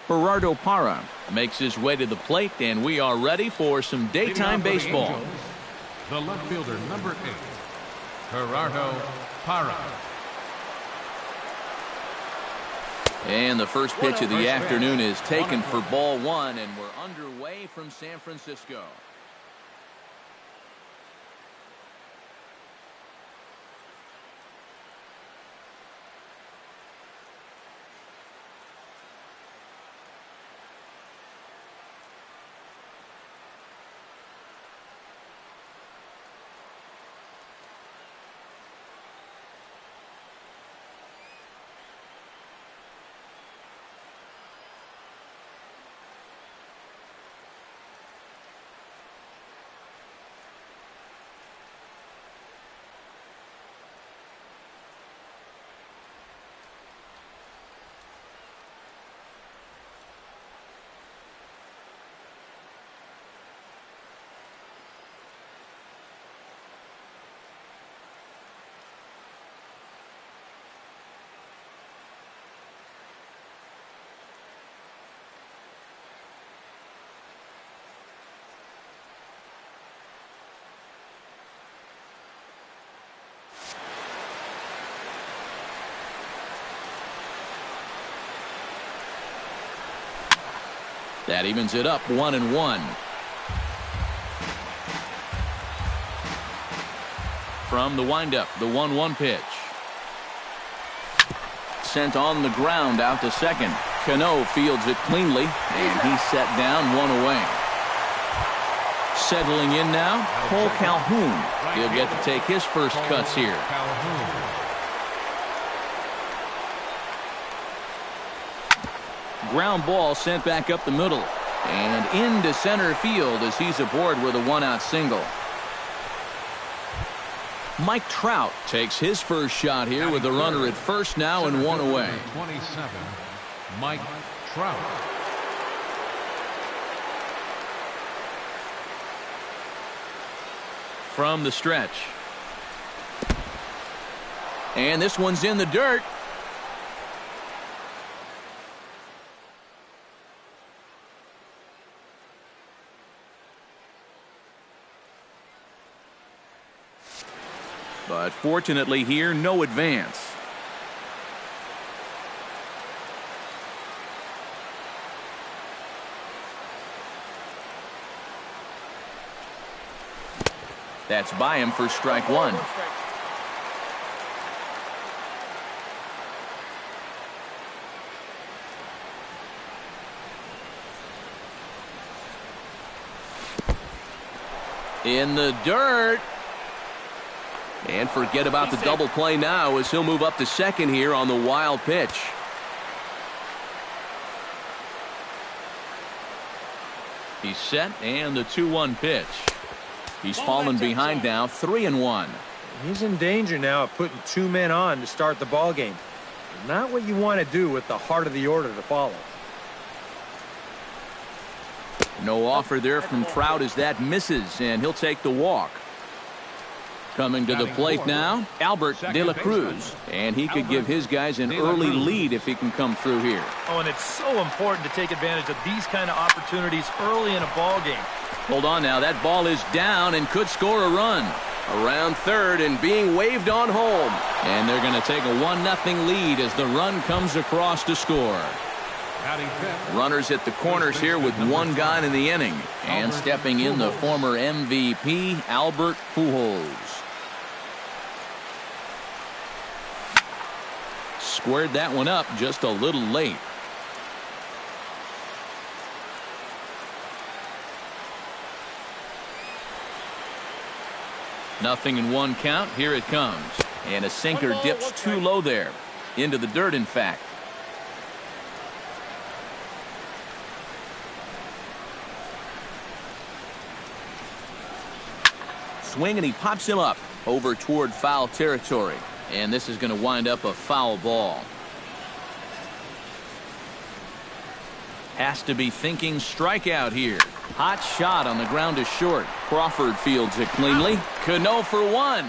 Gerardo Parra makes his way to the plate, and we are ready for some daytime baseball. Angels, the left fielder, number 8, Gerardo Parra. And the first pitch of the afternoon is taken for ball one, and we're underway from San Francisco. That evens it up 1-1. From the windup, the 1-1 pitch. Sent on the ground out to second. Cano fields it cleanly, and he's set down, one away. Settling in now, Cole Calhoun. He'll get to take his first cuts here. Ground ball sent back up the middle and into center field as he's aboard with a one-out single. Mike Trout takes his first shot here with a runner at first now and one away. 27, Mike Trout. From the stretch. And this one's in the dirt. But fortunately here, no advance. That's by him for strike one. In the dirt. And forget about the double play now as he'll move up to second here on the wild pitch. He's set, and the 2-1 pitch. He's fallen behind now, 3-1. He's in danger now of putting two men on to start the ball game. Not what you want to do with the heart of the order to follow. No offer there from Trout as that misses, and he'll take the walk. Coming to the plate now, Albert De La Cruz. And he could give his guys an early lead if he can come through here. Oh, and it's so important to take advantage of these kind of opportunities early in a ball game. Hold on now. That ball is down and could score a run. Around third and being waved on home. And they're going to take a 1-0 lead as the run comes across to score. Runners at the corners here with one gone in the inning. And stepping in the former MVP, Albert Pujols. Squared that one up just a little late. Nothing in one count. Here it comes. And a sinker dips too low there. Into the dirt, in fact. Swing, and he pops him up. over toward foul territory. And this is going to wind up a foul ball. Has to be thinking strikeout here. Hot shot on the ground is short. Crawford fields it cleanly. Cano for one.